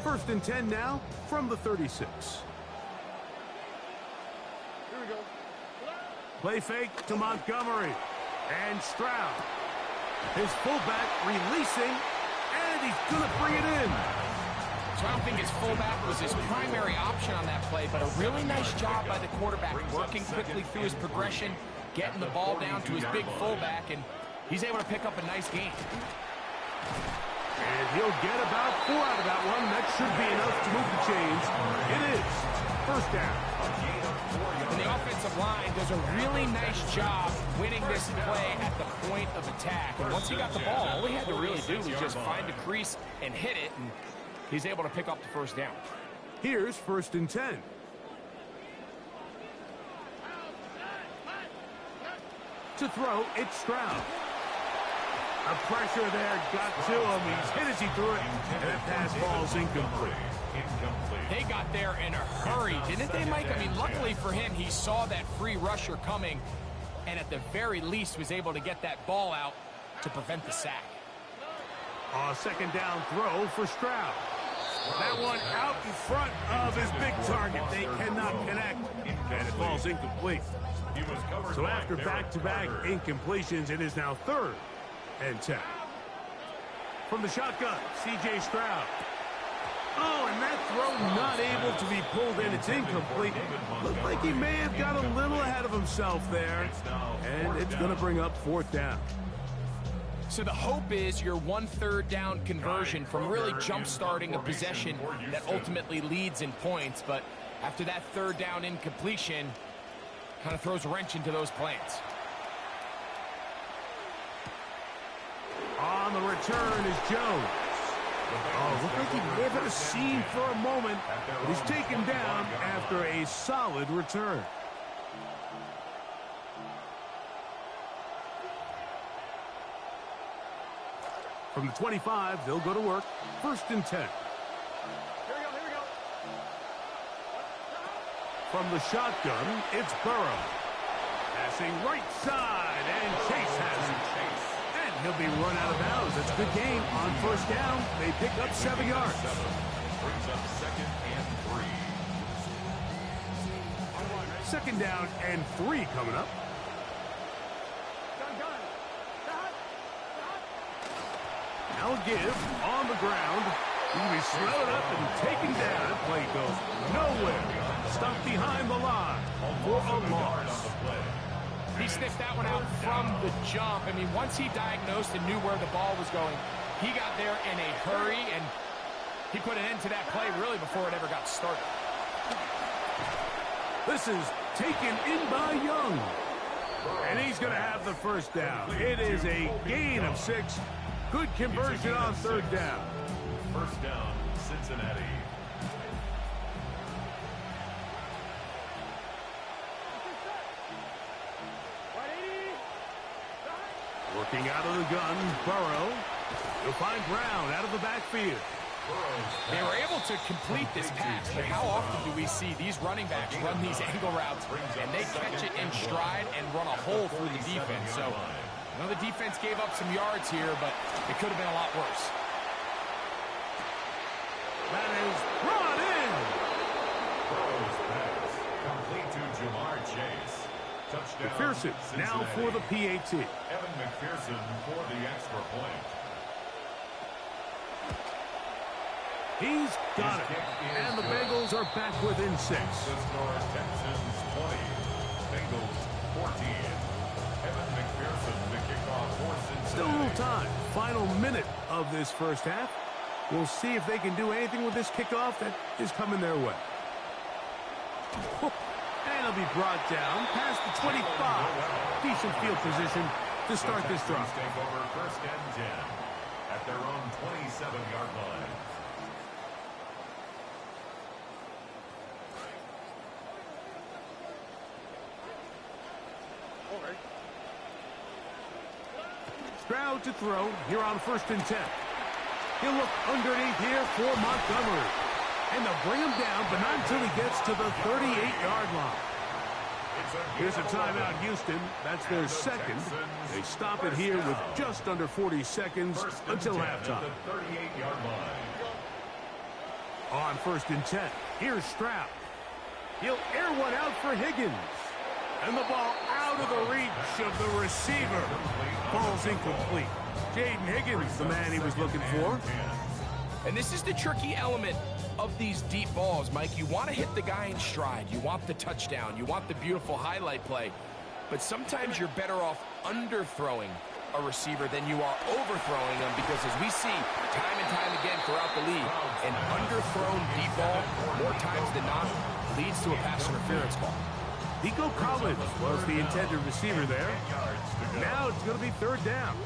First and 10 now from the 36. Here we go. Play fake to Montgomery. And Stroud. His fullback releasing, and he's going to bring it in. So I don't think his fullback was his primary option on that play, but a really nice job by the quarterback working quickly through his progression, getting the ball down to his big fullback, and he's able to pick up a nice gain. And he'll get about 4 out of that one. That should be enough to move the chains. It is 1st down. And the offensive line does a really nice job winning this play at the point of attack. And once he got the ball, all he had to really do was just find a crease and hit it, and he's able to pick up the 1st down. Here's 1st and 10. To throw, it's Stroud. The pressure there got to him. He's hit as he threw it, and that pass ball's incomplete. They got there in a hurry, didn't they, Mike? I mean, luckily for him, he saw that free rusher coming, and at the very least was able to get that ball out to prevent the sack. A second down throw for Stroud. That one out in front of his big target. They cannot connect, and it falls incomplete. So after back-to-back incompletions, it is now 3rd and 10. From the shotgun, C.J. Stroud. Oh, and that throw not able to be pulled in. It's incomplete. Looked like he may have got a little ahead of himself there. And it's going to bring up 4th down. So the hope is your 1/3 down conversion from really jump-starting a possession that ultimately leads in points. But after that 3rd down incompletion, kind of throws a wrench into those plans. On the return is Jones. Oh, looked like he may have had a seam for a moment, but he's taken down after a solid return. From the 25, they'll go to work. 1st and 10. Here we go. From the shotgun, it's Burrow. Passing right side, and Chase has it. And he'll be run out of bounds. That's a good game. On 1st down, they pick up 7 yards. Brings up 2nd and 3. 2nd down and 3 coming up. Now give on the ground. He'll be slowed up and taken down. That play goes nowhere. Stopped behind the line for a loss. He sniffed that one out from the jump. I mean, once he diagnosed and knew where the ball was going, he got there in a hurry, and he put an end to that play really before it ever got started. This is taken in by Young. And he's going to have the 1st down. It is a gain of 6. Good conversion on 3rd down. 1st down, Cincinnati. Working out of the gun, Burrow. He'll find Brown out of the backfield. They were able to complete this pass, but how often do we see these running backs run these angle routes, and they catch it in stride and run a hole through the defense? So I know the defense gave up some yards here, but it could have been a lot worse. That is brought in. Burrow's pass complete to Jamar Chase. Touchdown. McPherson now for the PAT. Evan McPherson for the extra point. He's got it. And the Bengals are back within 6. The score, Texans 20, Bengals 14. Evan McPherson, the kickoff for Cincinnati. Still a little time. Final minute of this 1st half. We'll see if they can do anything with this kickoff that is coming their way. And he'll be brought down past the 25. Decent field position to start this drive. Take over 1st and 10 at their own 27-yard line. Stroud to throw here on 1st and 10. He'll look underneath here for Montgomery. And they'll bring him down, but not until he gets to the 38-yard line. Here's a timeout, Houston. That's their 2nd. They stop it here with just under 40 seconds until halftime. On 1st and 10, here's Stroud. He'll air one out for Higgins. And the ball out of the reach of the receiver. Ball's incomplete. Jaden Higgins, the man he was looking for. And this is the tricky element of these deep balls, Mike. You want to hit the guy in stride. You want the touchdown. You want the beautiful highlight play. But sometimes you're better off underthrowing a receiver than you are overthrowing them, because as we see time and time again throughout the league, an underthrown deep ball, more times than not, leads to a pass interference call. Nico Collins was the intended receiver there. Now it's going to be 3rd down.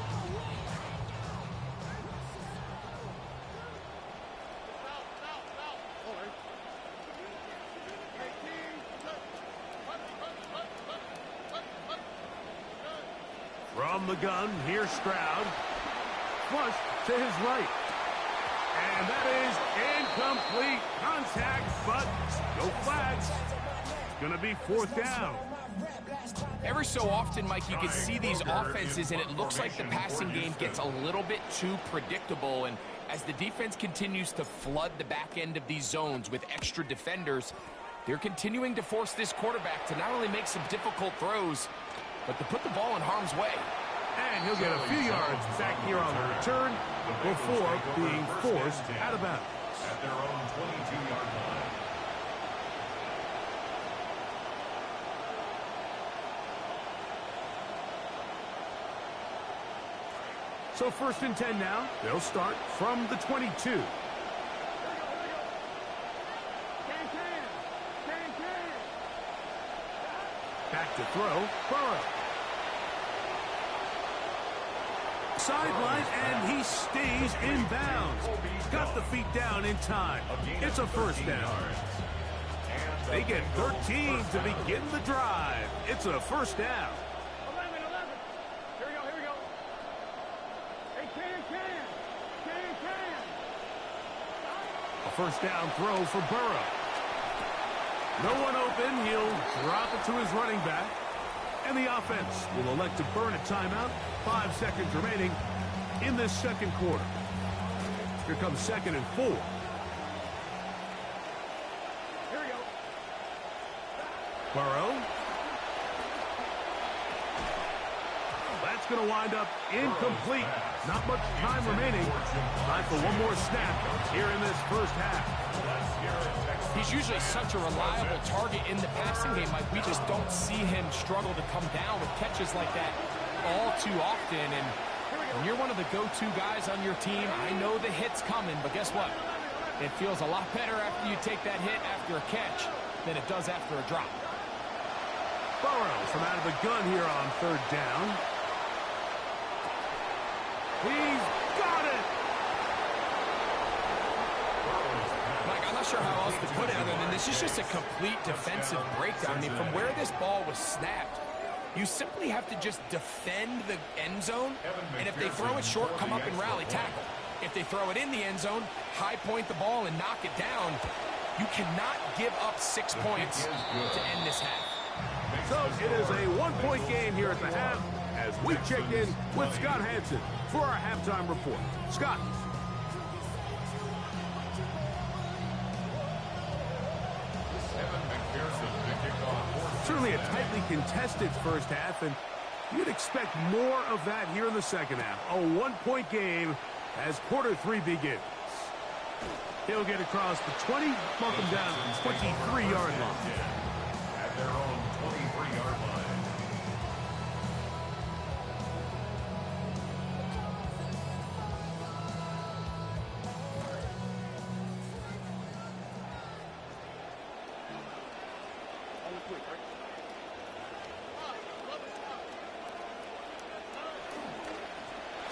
From the gun, here's Stroud. Flush to his right. And that is incomplete contact, but no flags. It's going to be 4th down. Every so often, Mike, you can see these offenses, and it looks like the passing game gets a little bit too predictable. And as the defense continues to flood the back end of these zones with extra defenders, they're continuing to force this quarterback to not only make some difficult throws, but to put the ball in harm's way. And he'll get a few yards back here on the return before being forced out of bounds. At their own 22-yard line. So 1st and 10 now. They'll start from the 22. Back to throw. Burrow. Sideline, and he stays in bounds. Got the feet down in time. It's a 1st down. They get 13 to begin the drive. It's a 1st down. A 1st down throw for Burrow. No one open. He'll drop it to his running back. And the offense will elect to burn a timeout. 5 seconds remaining in this 2nd quarter. Here comes 2nd and 4. Here we go. Burrow. That's going to wind up incomplete. Not much time remaining. Time for one more snap here in this 1st half. He's usually such a reliable target in the passing game, Mike. We just don't see him struggle to come down with catches like that all too often. And when you're one of the go-to guys on your team, I know the hit's coming, but guess what? It feels a lot better after you take that hit after a catch than it does after a drop. Burrow from out of the gun here on 3rd down. He's got it! Mike, I'm not sure how else to put it other than this is just a complete defensive breakdown. I mean, from where this ball was snapped, you simply have to just defend the end zone, and if they throw it short, come up and rally tackle. If they throw it in the end zone, high point the ball and knock it down. You cannot give up 6 points to end this half. So it is a 1-point game here at the half as we check in with Scott Hansen for our halftime report. Scott. Certainly a tightly contested 1st half, and you'd expect more of that here in the 2nd half. A 1-point game as quarter 3 begins. He'll get across the 20, mark him down to the 23-yard line. At their own 23-yard line.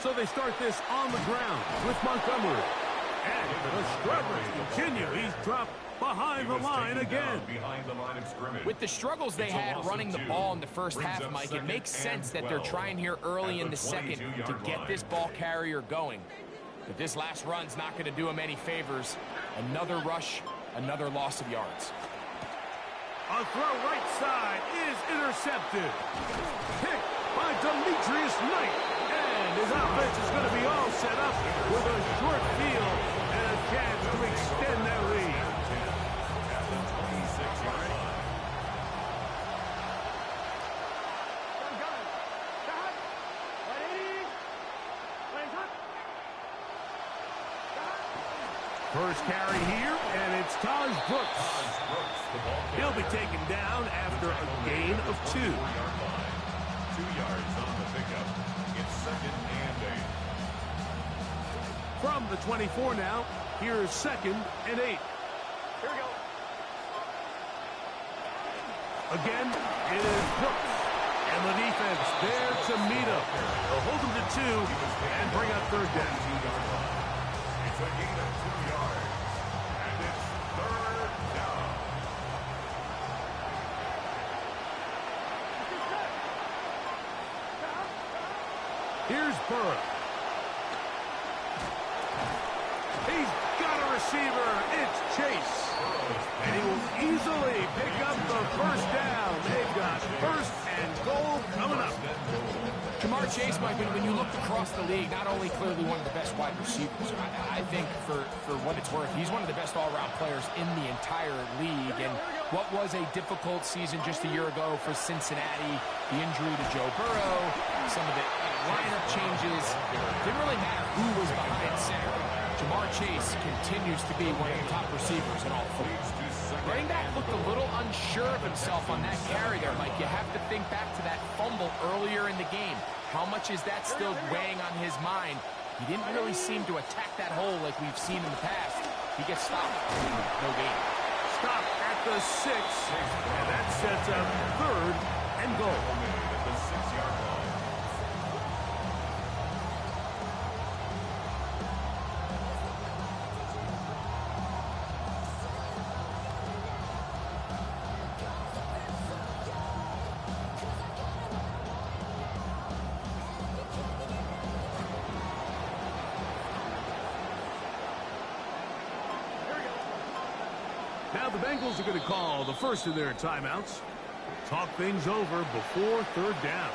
So they start this on the ground with Montgomery. And the struggles continue. He's dropped behind the line again. With the struggles they had running the ball in the 1st half, Mike, it makes sense that they're trying here early in the 2nd to get this ball carrier going. But this last run's not going to do him any favors. Another rush, another loss of yards. A throw right side is intercepted. Picked by Demetrius Knight. And his offense is going to be all set up with a short field and a chance to extend that lead. First carry here, and it's Taj Brooks. He'll be taken down after a gain of 2. 2 yards on the pickup. It's 2nd and 8. From the 24 now, here's 2nd and 8. Here we go. Again, it is Brooks. And the defense there to meet him. They'll hold him to 2 and bring up 3rd down. It's a gain of 2 yards. And it's 3rd down. Here's Burrow. He's got a receiver. It's Chase. And he will easily pick up the first down. They've got first and goal coming up. Jamar Chase, Mike, when you look across the league, not only clearly one of the best wide receivers, I think for what it's worth, he's one of the best all-around players in the entire league. And what was a difficult season just a year ago for Cincinnati, the injury to Joe Burrow, some of the lineup changes, didn't really matter who was behind center. Jamar Chase continues to be one of the top receivers in all football. Running back looked a little unsure of himself on that carry there, Mike. You have to think back to that fumble earlier in the game. How much is that still weighing on his mind? He didn't really seem to attack that hole like we've seen in the past. He gets stopped. No gain. Stop at the 6, and that sets up third and goal. At the 6-yard line. Now the Bengals are going to call the first of their timeouts. Talk things over before third down.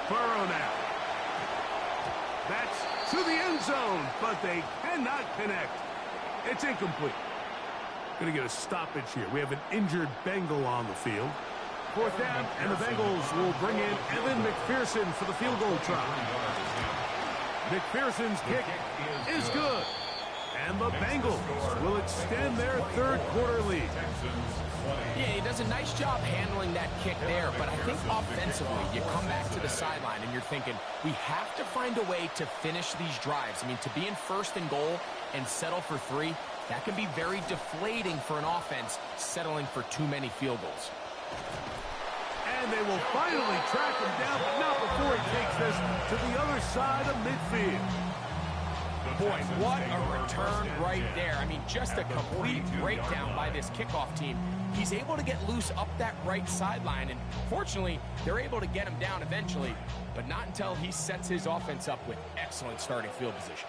Burrow now. That's to the end zone, but they cannot connect. It's incomplete. Going to get a stoppage here. We have an injured Bengal on the field. Fourth down, and the Bengals will bring in Evan McPherson for the field goal try. McPherson's kick is good. And the Bengals will extend their third quarter lead. Yeah, he does a nice job handling that kick there, but I think offensively, you come back to the sideline and you're thinking, we have to find a way to finish these drives. I mean, to be in first and goal and settle for 3, that can be very deflating for an offense settling for too many field goals. And they will finally track him down, but not before he takes this to the other side of midfield. Boy, what a return right there. I mean, just a complete breakdown by this kickoff team. He's able to get loose up that right sideline, and fortunately, they're able to get him down eventually, but not until he sets his offense up with excellent starting field position.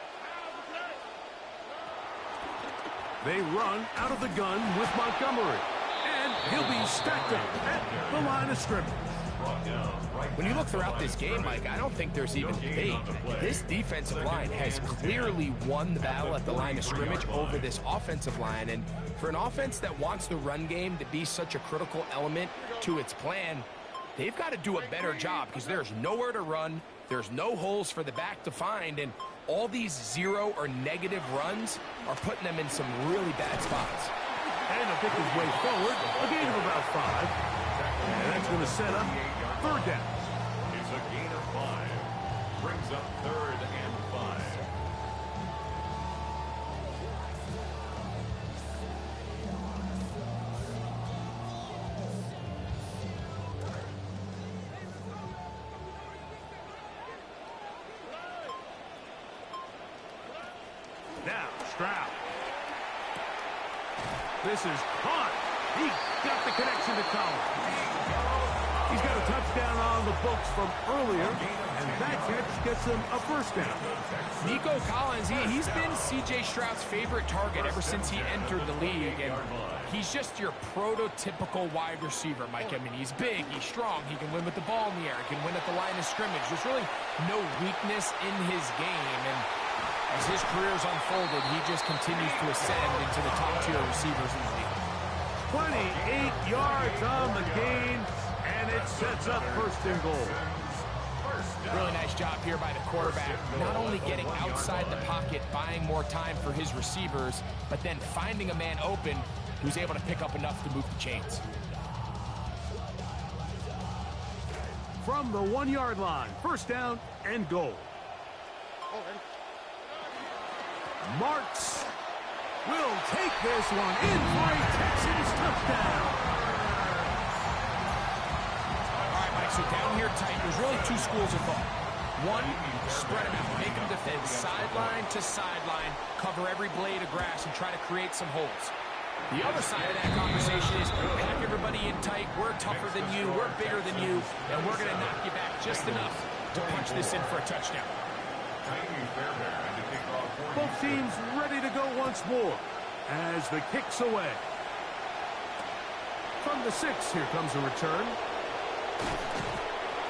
They run out of the gun with Montgomery, and he'll be stacked up at the line of scrimmage. When you look throughout this game, Mike, I don't think there's even debate. This defensive line has clearly won the battle at the line of scrimmage over this offensive line. And for an offense that wants the run game to be such a critical element to its plan, they've got to do a better job because there's nowhere to run, there's no holes for the back to find, and all these 0 or negative runs are putting them in some really bad spots. And he'll pick his way forward, a gain of about 5. And that's going to set up third down. It's a gain of 5. Brings up third and 5. Now, Stroud. This is caught. He got the connection to Collins. He's got a touchdown on the books from earlier, and that catch gets him a first down. Nico Collins, he's been C.J. Stroud's favorite target ever since he entered the league, and he's just your prototypical wide receiver, Mike. I mean, he's big, he's strong, he can win with the ball in the air, he can win at the line of scrimmage. There's really no weakness in his game, and as his career's unfolded, he just continues to ascend into the top-tier receivers in the league. 28 yards on the gain, and it sets up first and goal. Really nice job here by the quarterback, not only getting outside the pocket, buying more time for his receivers, but then finding a man open he was able to pick up enough to move the chains. From the 1 yard line, first down and goal. Marks will take this one in for a Texans touchdown. All right, Mike, so down here tight, there's really two schools of thought. One, spread them out, make them defend sideline to sideline, cover every blade of grass, and try to create some holes. The other side of that conversation is pack everybody in tight, we're tougher than you, we're bigger than you, and we're going to knock you back just enough to punch this in for a touchdown. Both teams ready to go once more as the kick's away. From the 6, here comes a return.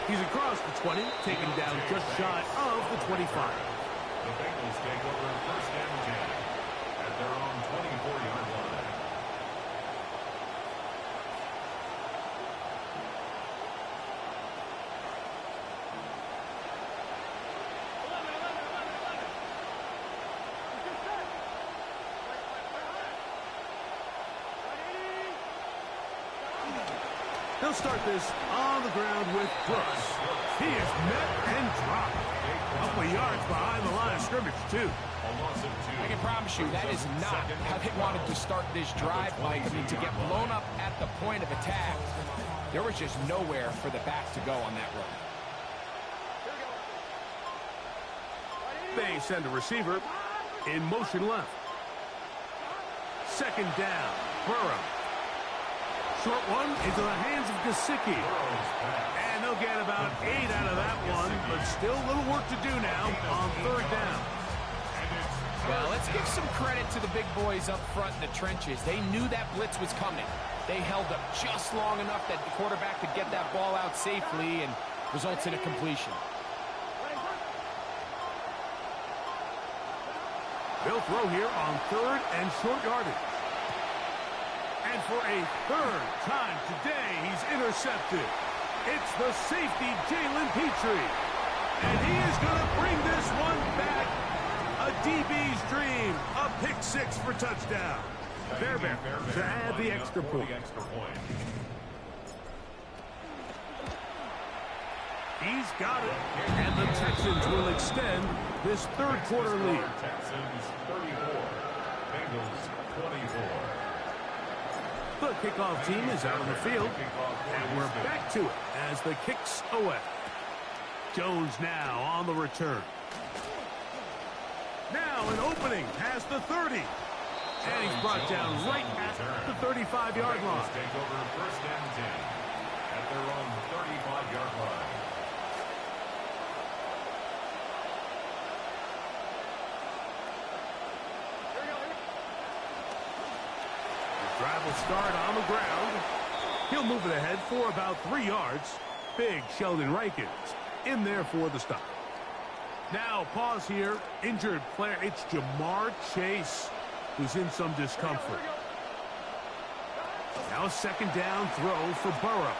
He's across the 20, taken down just shy of the 25. The Bengals take over first and 10 at their own 24-yard line. They'll start this on the ground with Brooks. He is met and dropped. Couple of yards behind the line of scrimmage, too. I can promise you that is not how they wanted to start this drive, Mike. I mean, to get blown up at the point of attack, there was just nowhere for the back to go on that run. They send a receiver in motion left. Second down, Burrow. Short one into the hands of Gesicki. And they'll get about 8 out of that one, but still a little work to do now on third down. Well, let's give some credit to the big boys up front in the trenches. They knew that blitz was coming. They held up just long enough that the quarterback could get that ball out safely and results in a completion. They'll throw here on third and short yardage. And for a third time today, he's intercepted. It's the safety, Jalen Petrie. And he is going to bring this one back. A DB's dream. A pick 6 for touchdown. Fairbairn to add the extra point. He's got it. And the Texans will extend this third quarter lead. Texans 34, Bengals 24. The kickoff team is out on the field, and we're back to it as the kick's away. Jones now on the return. Now an opening past the 30. And he's brought down right at the 35-yard line. Take over first and 10 at their own 35-yard line. Drive will start on the ground. He'll move it ahead for about 3 yards. Big Sheldon Rankins in there for the stop. Now pause here. Injured player. It's Jamar Chase who's in some discomfort. Now a second down throw for Burrow.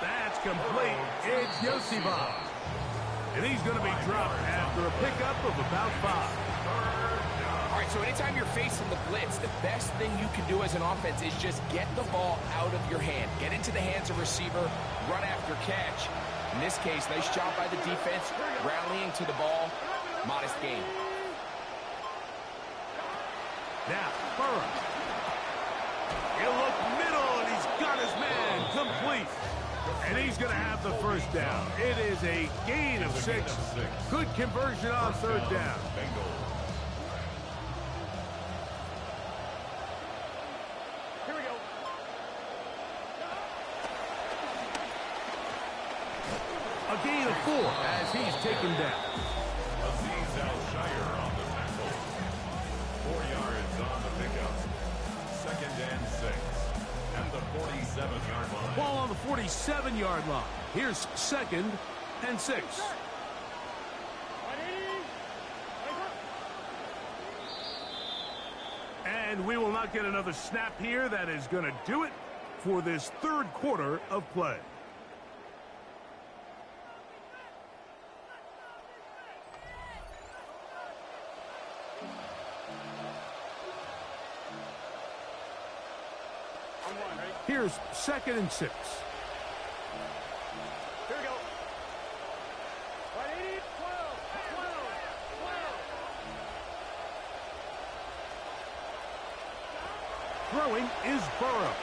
That's complete. It's Yosiva. And he's going to be dropped after a pickup of about 5. All right, so anytime you're facing the blitz, the best thing you can do as an offense is just get the ball out of your hand. Get into the hands of receiver, run after catch. In this case, nice job by the defense, rallying to the ball. Modest gain. Now, Burrow. He'll look middle, and he's got his man complete. And he's going to have the first down. It is a gain of 6. Good conversion on third down. A gain of 4 as he's taken down. Aziz Al-Shire on the tackle. 4 yards on the pickup. Second and 6 at the 47-yard line. Ball on the 47-yard line. Here's second and 6. And we will not get another snap here. That is going to do it for this third quarter of play. Here's 2nd and 6. Here we go. 12, 12. Throwing is Burrow.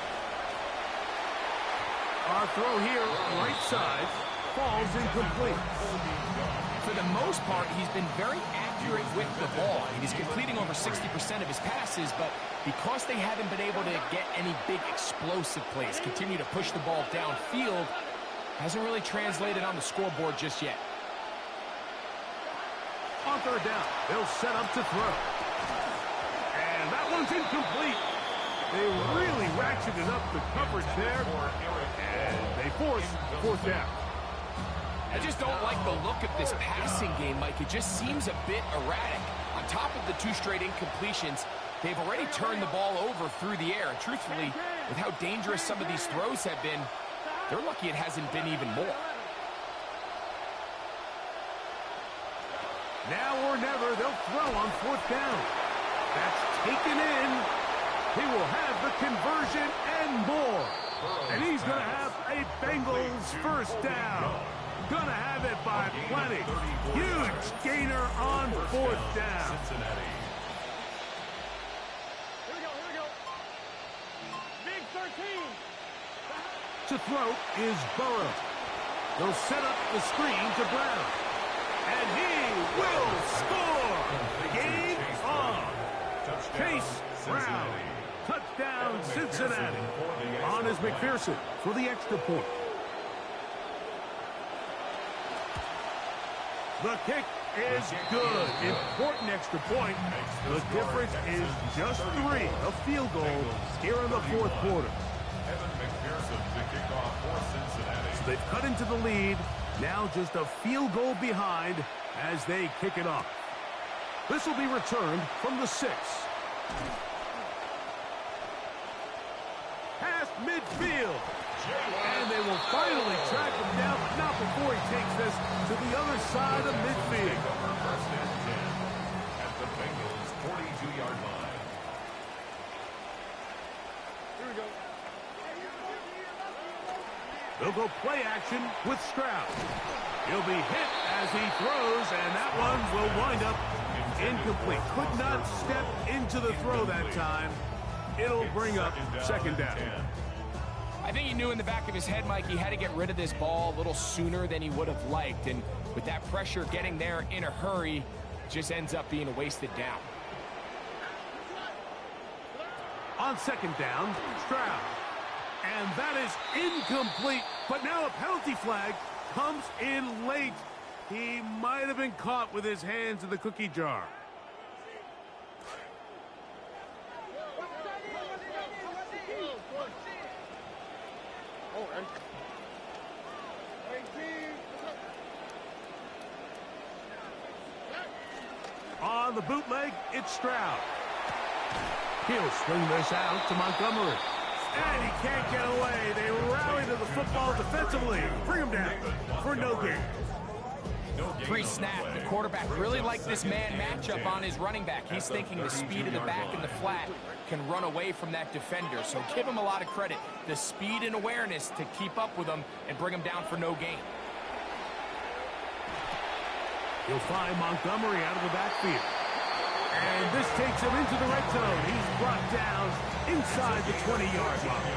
Our throw here, right side, falls incomplete. For the most part, he's been very accurate with the ball. He's completing over 60% of his passes, but because they haven't been able to get any big explosive plays, continue to push the ball downfield, hasn't really translated on the scoreboard just yet. On 3rd down, they'll set up to throw. And that one's incomplete. They really ratcheted up the coverage there, and they force 4th down. I just don't like the look of this passing game, Mike. It just seems a bit erratic. On top of the 2 straight incompletions, they've already turned the ball over through the air. And truthfully, with how dangerous some of these throws have been, they're lucky it hasn't been even more. Now or never, they'll throw on 4th down. That's taken in. He will have the conversion and more. And he's going to have a Bengals 1st down. Going to have it by plenty. Huge gainer on 4th down. Here we go. Big 13. To throw is Burrow. They'll set up the screen to Brown. And he will score. Game on. Chase Brown. Touchdown, Cincinnati. On is McPherson for the extra point. The kick is good. Important extra point. The difference is just 3. A field goal here in the 4th quarter. So they've cut into the lead. Now just a field goal behind as they kick it off. This will be returned from the 6. Past midfield. And they will finally track him down, but not before he takes this to the other side of midfield. First and 10 at the Bengals' 42-yard line. Here we go. They'll go play action with Stroud. He'll be hit as he throws, and that one will wind up incomplete. Could not step into the throw that time. It'll bring up 2nd down. I think he knew in the back of his head, Mike, he had to get rid of this ball a little sooner than he would have liked. And with that pressure getting there in a hurry, just ends up being a wasted down. On 2nd down, Stroud. And that is incomplete. But now a penalty flag comes in late. He might have been caught with his hands in the cookie jar. On the bootleg, it's Stroud. He'll swing this out to Montgomery. And he can't get away. They rally to the football defensively. Bring him down for no gain. Pre-snap, the quarterback really liked this man matchup on his running back. He's thinking the speed of the back in the flat can run away from that defender. So give him a lot of credit. The speed and awareness to keep up with him and bring him down for no gain. He'll find Montgomery out of the backfield. And this takes him into the red zone. He's brought down inside the 20-yard line.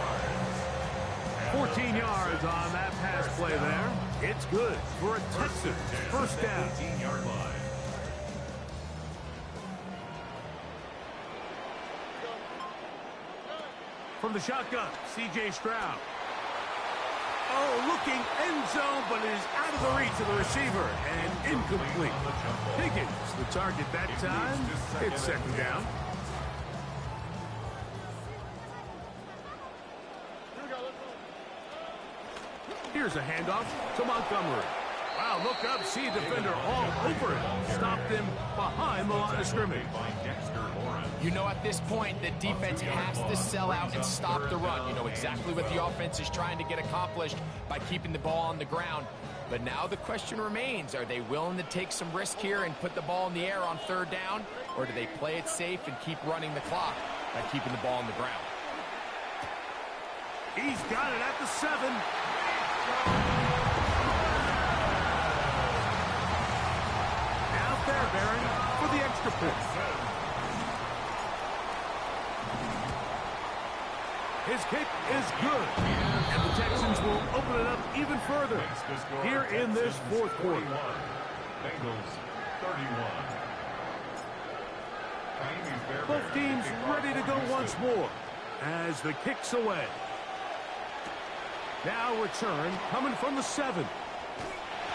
14 yards on that pass play there. It's good for a Texans 1st down. 18-yard line. From the shotgun, C.J. Stroud. Oh, looking end zone, but it is out of the reach of the receiver and incomplete. Higgins, the target that time. It's 2nd down. Here's a handoff to Montgomery. Wow, look up, see a defender all over it. Stopped him behind the line of scrimmage. You know at this point the defense has to sell out and stop the run. You know exactly what the offense is trying to get accomplished by keeping the ball on the ground. But now the question remains, are they willing to take some risk here and put the ball in the air on 3rd down? Or do they play it safe and keep running the clock by keeping the ball on the ground? He's got it at the 7. Now Fairbairn for the extra point. His kick is good, and the Texans will open it up even further here in this fourth quarter. Bengals 31. Both teams ready to go once more as the kick's away. Now return coming from the 7.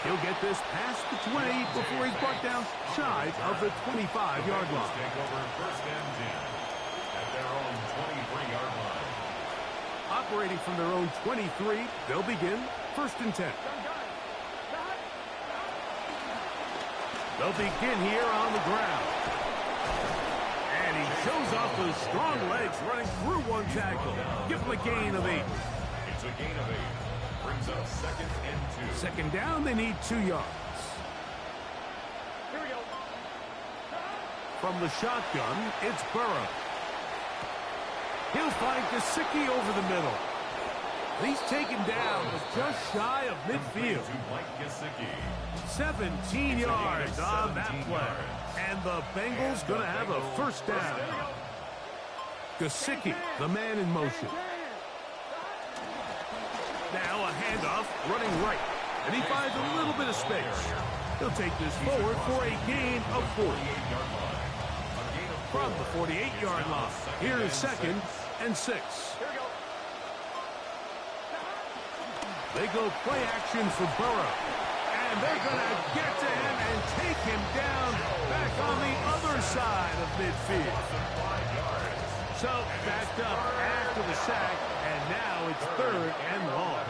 He'll get this past the 20 before he's brought down shy of the 25-yard line. Take over first and 10 at their own 23-yard line. Operating from their own 23, they'll begin first and 10. They'll begin here on the ground. And he shows off those strong legs running through one tackle. Give him a gain of 8. It's a gain of 8. Brings up second and 2. Second down, they need 2 yards. Here we go. From the shotgun, it's Burrow. He'll find Gesicki over the middle. He's taken down just shy of midfield. 17 yards on that play. And the Bengals going to have a first down. Gesicki, the man in motion. Now a handoff running right. And he finds a little bit of space. He'll take this forward for a gain of 4. From the 48-yard line. Here is second and 6. They go play action for Burrow. And they're going to get to him and take him down back on the other side of midfield. So backed up after the sack, and now it's third and long.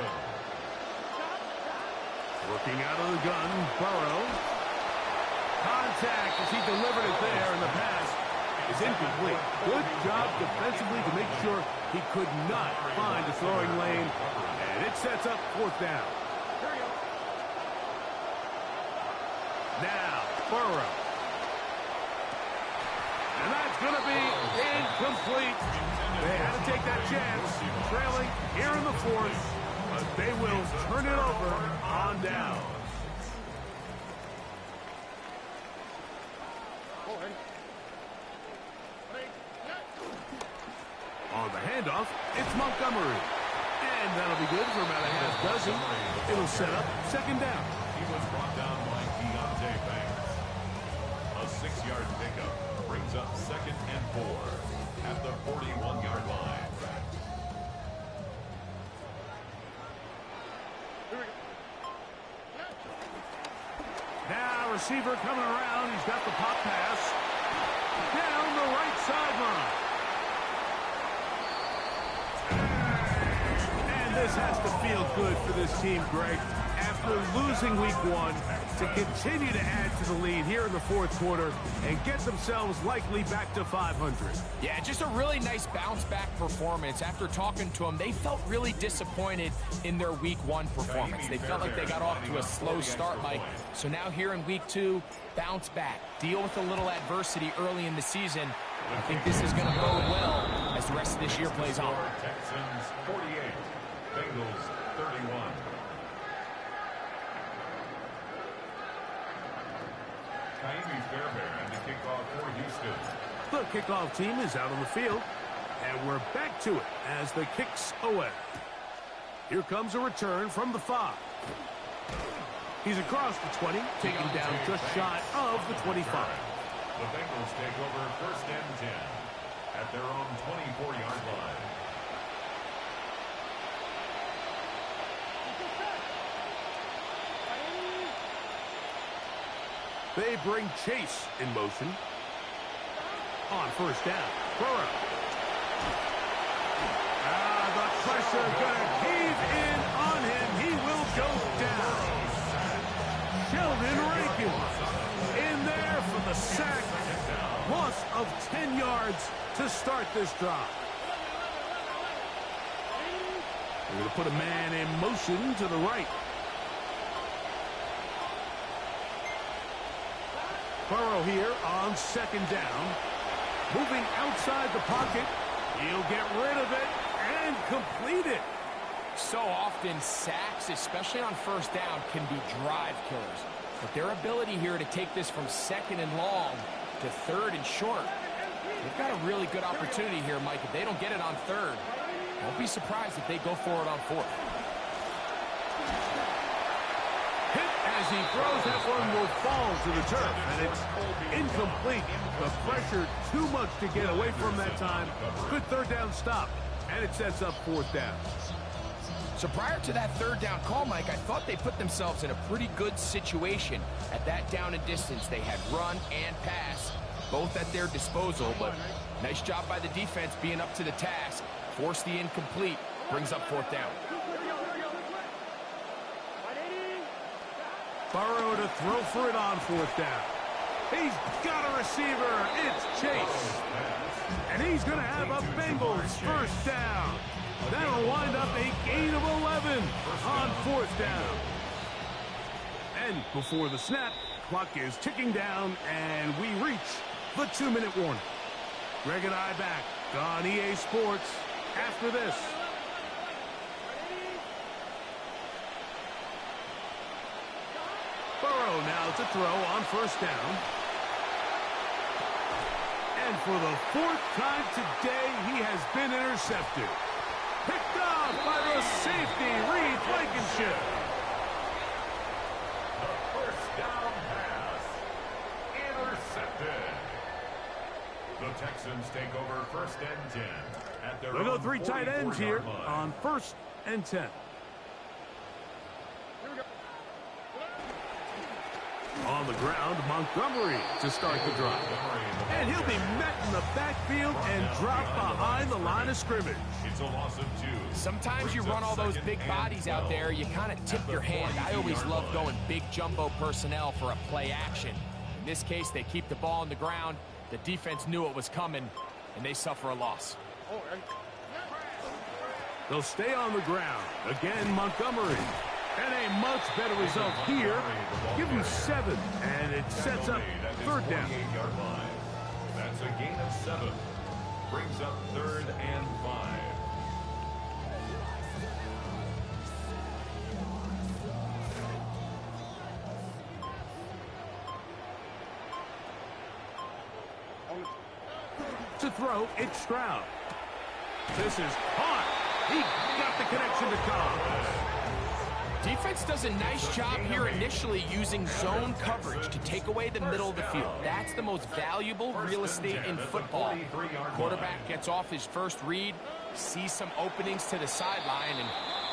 Working out of the gun, Burrow. Contact as he delivered it there, and the pass is incomplete. Good job defensively to make sure he could not find a throwing lane, and it sets up fourth down. Now, Burrow. And that's going to be incomplete. They had to take that chance, trailing here in the fourth, but they will turn it over on down. On the handoff, it's Montgomery. And that'll be good for about a half dozen. It'll set up second down. He was brought down by Deontay Banks. A 6-yard pickup brings up second and 4 at the 41-yard line. Now receiver coming around. He's got the pop pass. Down the right sideline. And this has to feel good for this team, Greg. After losing week 1, to continue to add to the lead here in the fourth quarter and get themselves likely back to 500. Yeah, just a really nice bounce-back performance. After talking to them, they felt really disappointed in their week 1 performance. They felt like they got off to a slow start, Mike. So now here in week 2, bounce back, deal with a little adversity early in the season. I think this is going to bode well as the rest of this year plays on. Texans 48, Bengals 31. Fairbairn to kick off for Houston. The kickoff team is out on the field, and we're back to it as the kick's away. Here comes a return from the 5. He's across the 20, taken down just shy of the 25. The Bengals take over first and 10 at their own 24-yard line. They bring Chase in motion. On first down, Burrow. The pressure gonna cave in on him. He will go down. Sheldon Rankin in there for the sack. Loss of 10 yards to start this drive. We're going to put a man in motion to the right. Burrow here on second down. Moving outside the pocket. He'll get rid of it and complete it. So often, sacks, especially on first down, can be drive killers. But their ability here to take this from second and long to third and short, they've got a really good opportunity here, Mike. If they don't get it on third, don't be surprised if they go for it on fourth. Hit as he throws, that one will fall to the turf, and it's incomplete. The pressure too much to get away from that time. Good third down stop, and it sets up fourth down. So prior to that third down call, Mike, I thought they put themselves in a pretty good situation at that down and distance. They had run and pass, both at their disposal, but nice job by the defense being up to the task. Force the incomplete, brings up fourth down. Burrow to throw for it on fourth down. He's got a receiver. It's Chase. And he's going to have a Bengals first down. That'll wind up a gain of 11 on fourth down. And before the snap, clock is ticking down, and we reach the 2-minute warning. Greg and I back on EA Sports after this. Burrow now to throw on first down. And for the fourth time today, he has been intercepted. Picked off by the safety, Reed Blankenship. The first down pass. Intercepted. The Texans take over first and 10 at their We'll go own three tight ends here 44-yard line. on first and 10. On the ground, Montgomery to start the drive. And he'll be met in the backfield and dropped behind the line of scrimmage. It's a loss of 2. Sometimes you run all those big bodies out there, you kind of tip your hand. I always love going big jumbo personnel for a play action. In this case, they keep the ball on the ground. The defense knew it was coming, and they suffer a loss. They'll stay on the ground. Again, Montgomery. And a much better result here. Give him 7, and it sets up third down. That's a gain of 7. Brings up third and 5. To throw, it's Stroud. This is caught. He got the connection to Cobb. Defense does a nice job here initially using zone coverage to take away the middle of the field. That's the most valuable real estate in football. Quarterback gets off his first read, sees some openings to the sideline, and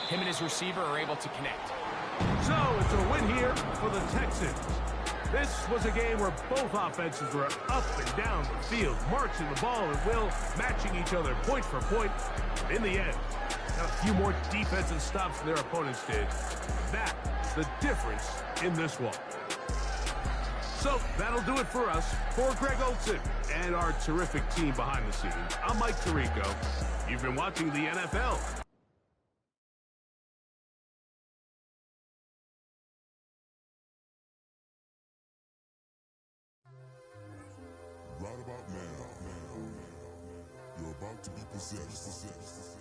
him and his receiver are able to connect. So it's a win here for the Texans. This was a game where both offenses were up and down the field, marching the ball at will, matching each other point for point. In the end, got a few more defensive stops than their opponents did. That's the difference in this one. So that'll do it for us. For Greg Olson and our terrific team behind the scenes, I'm Mike Tirico. You've been watching the NFL. Right about now, you're about to be possessed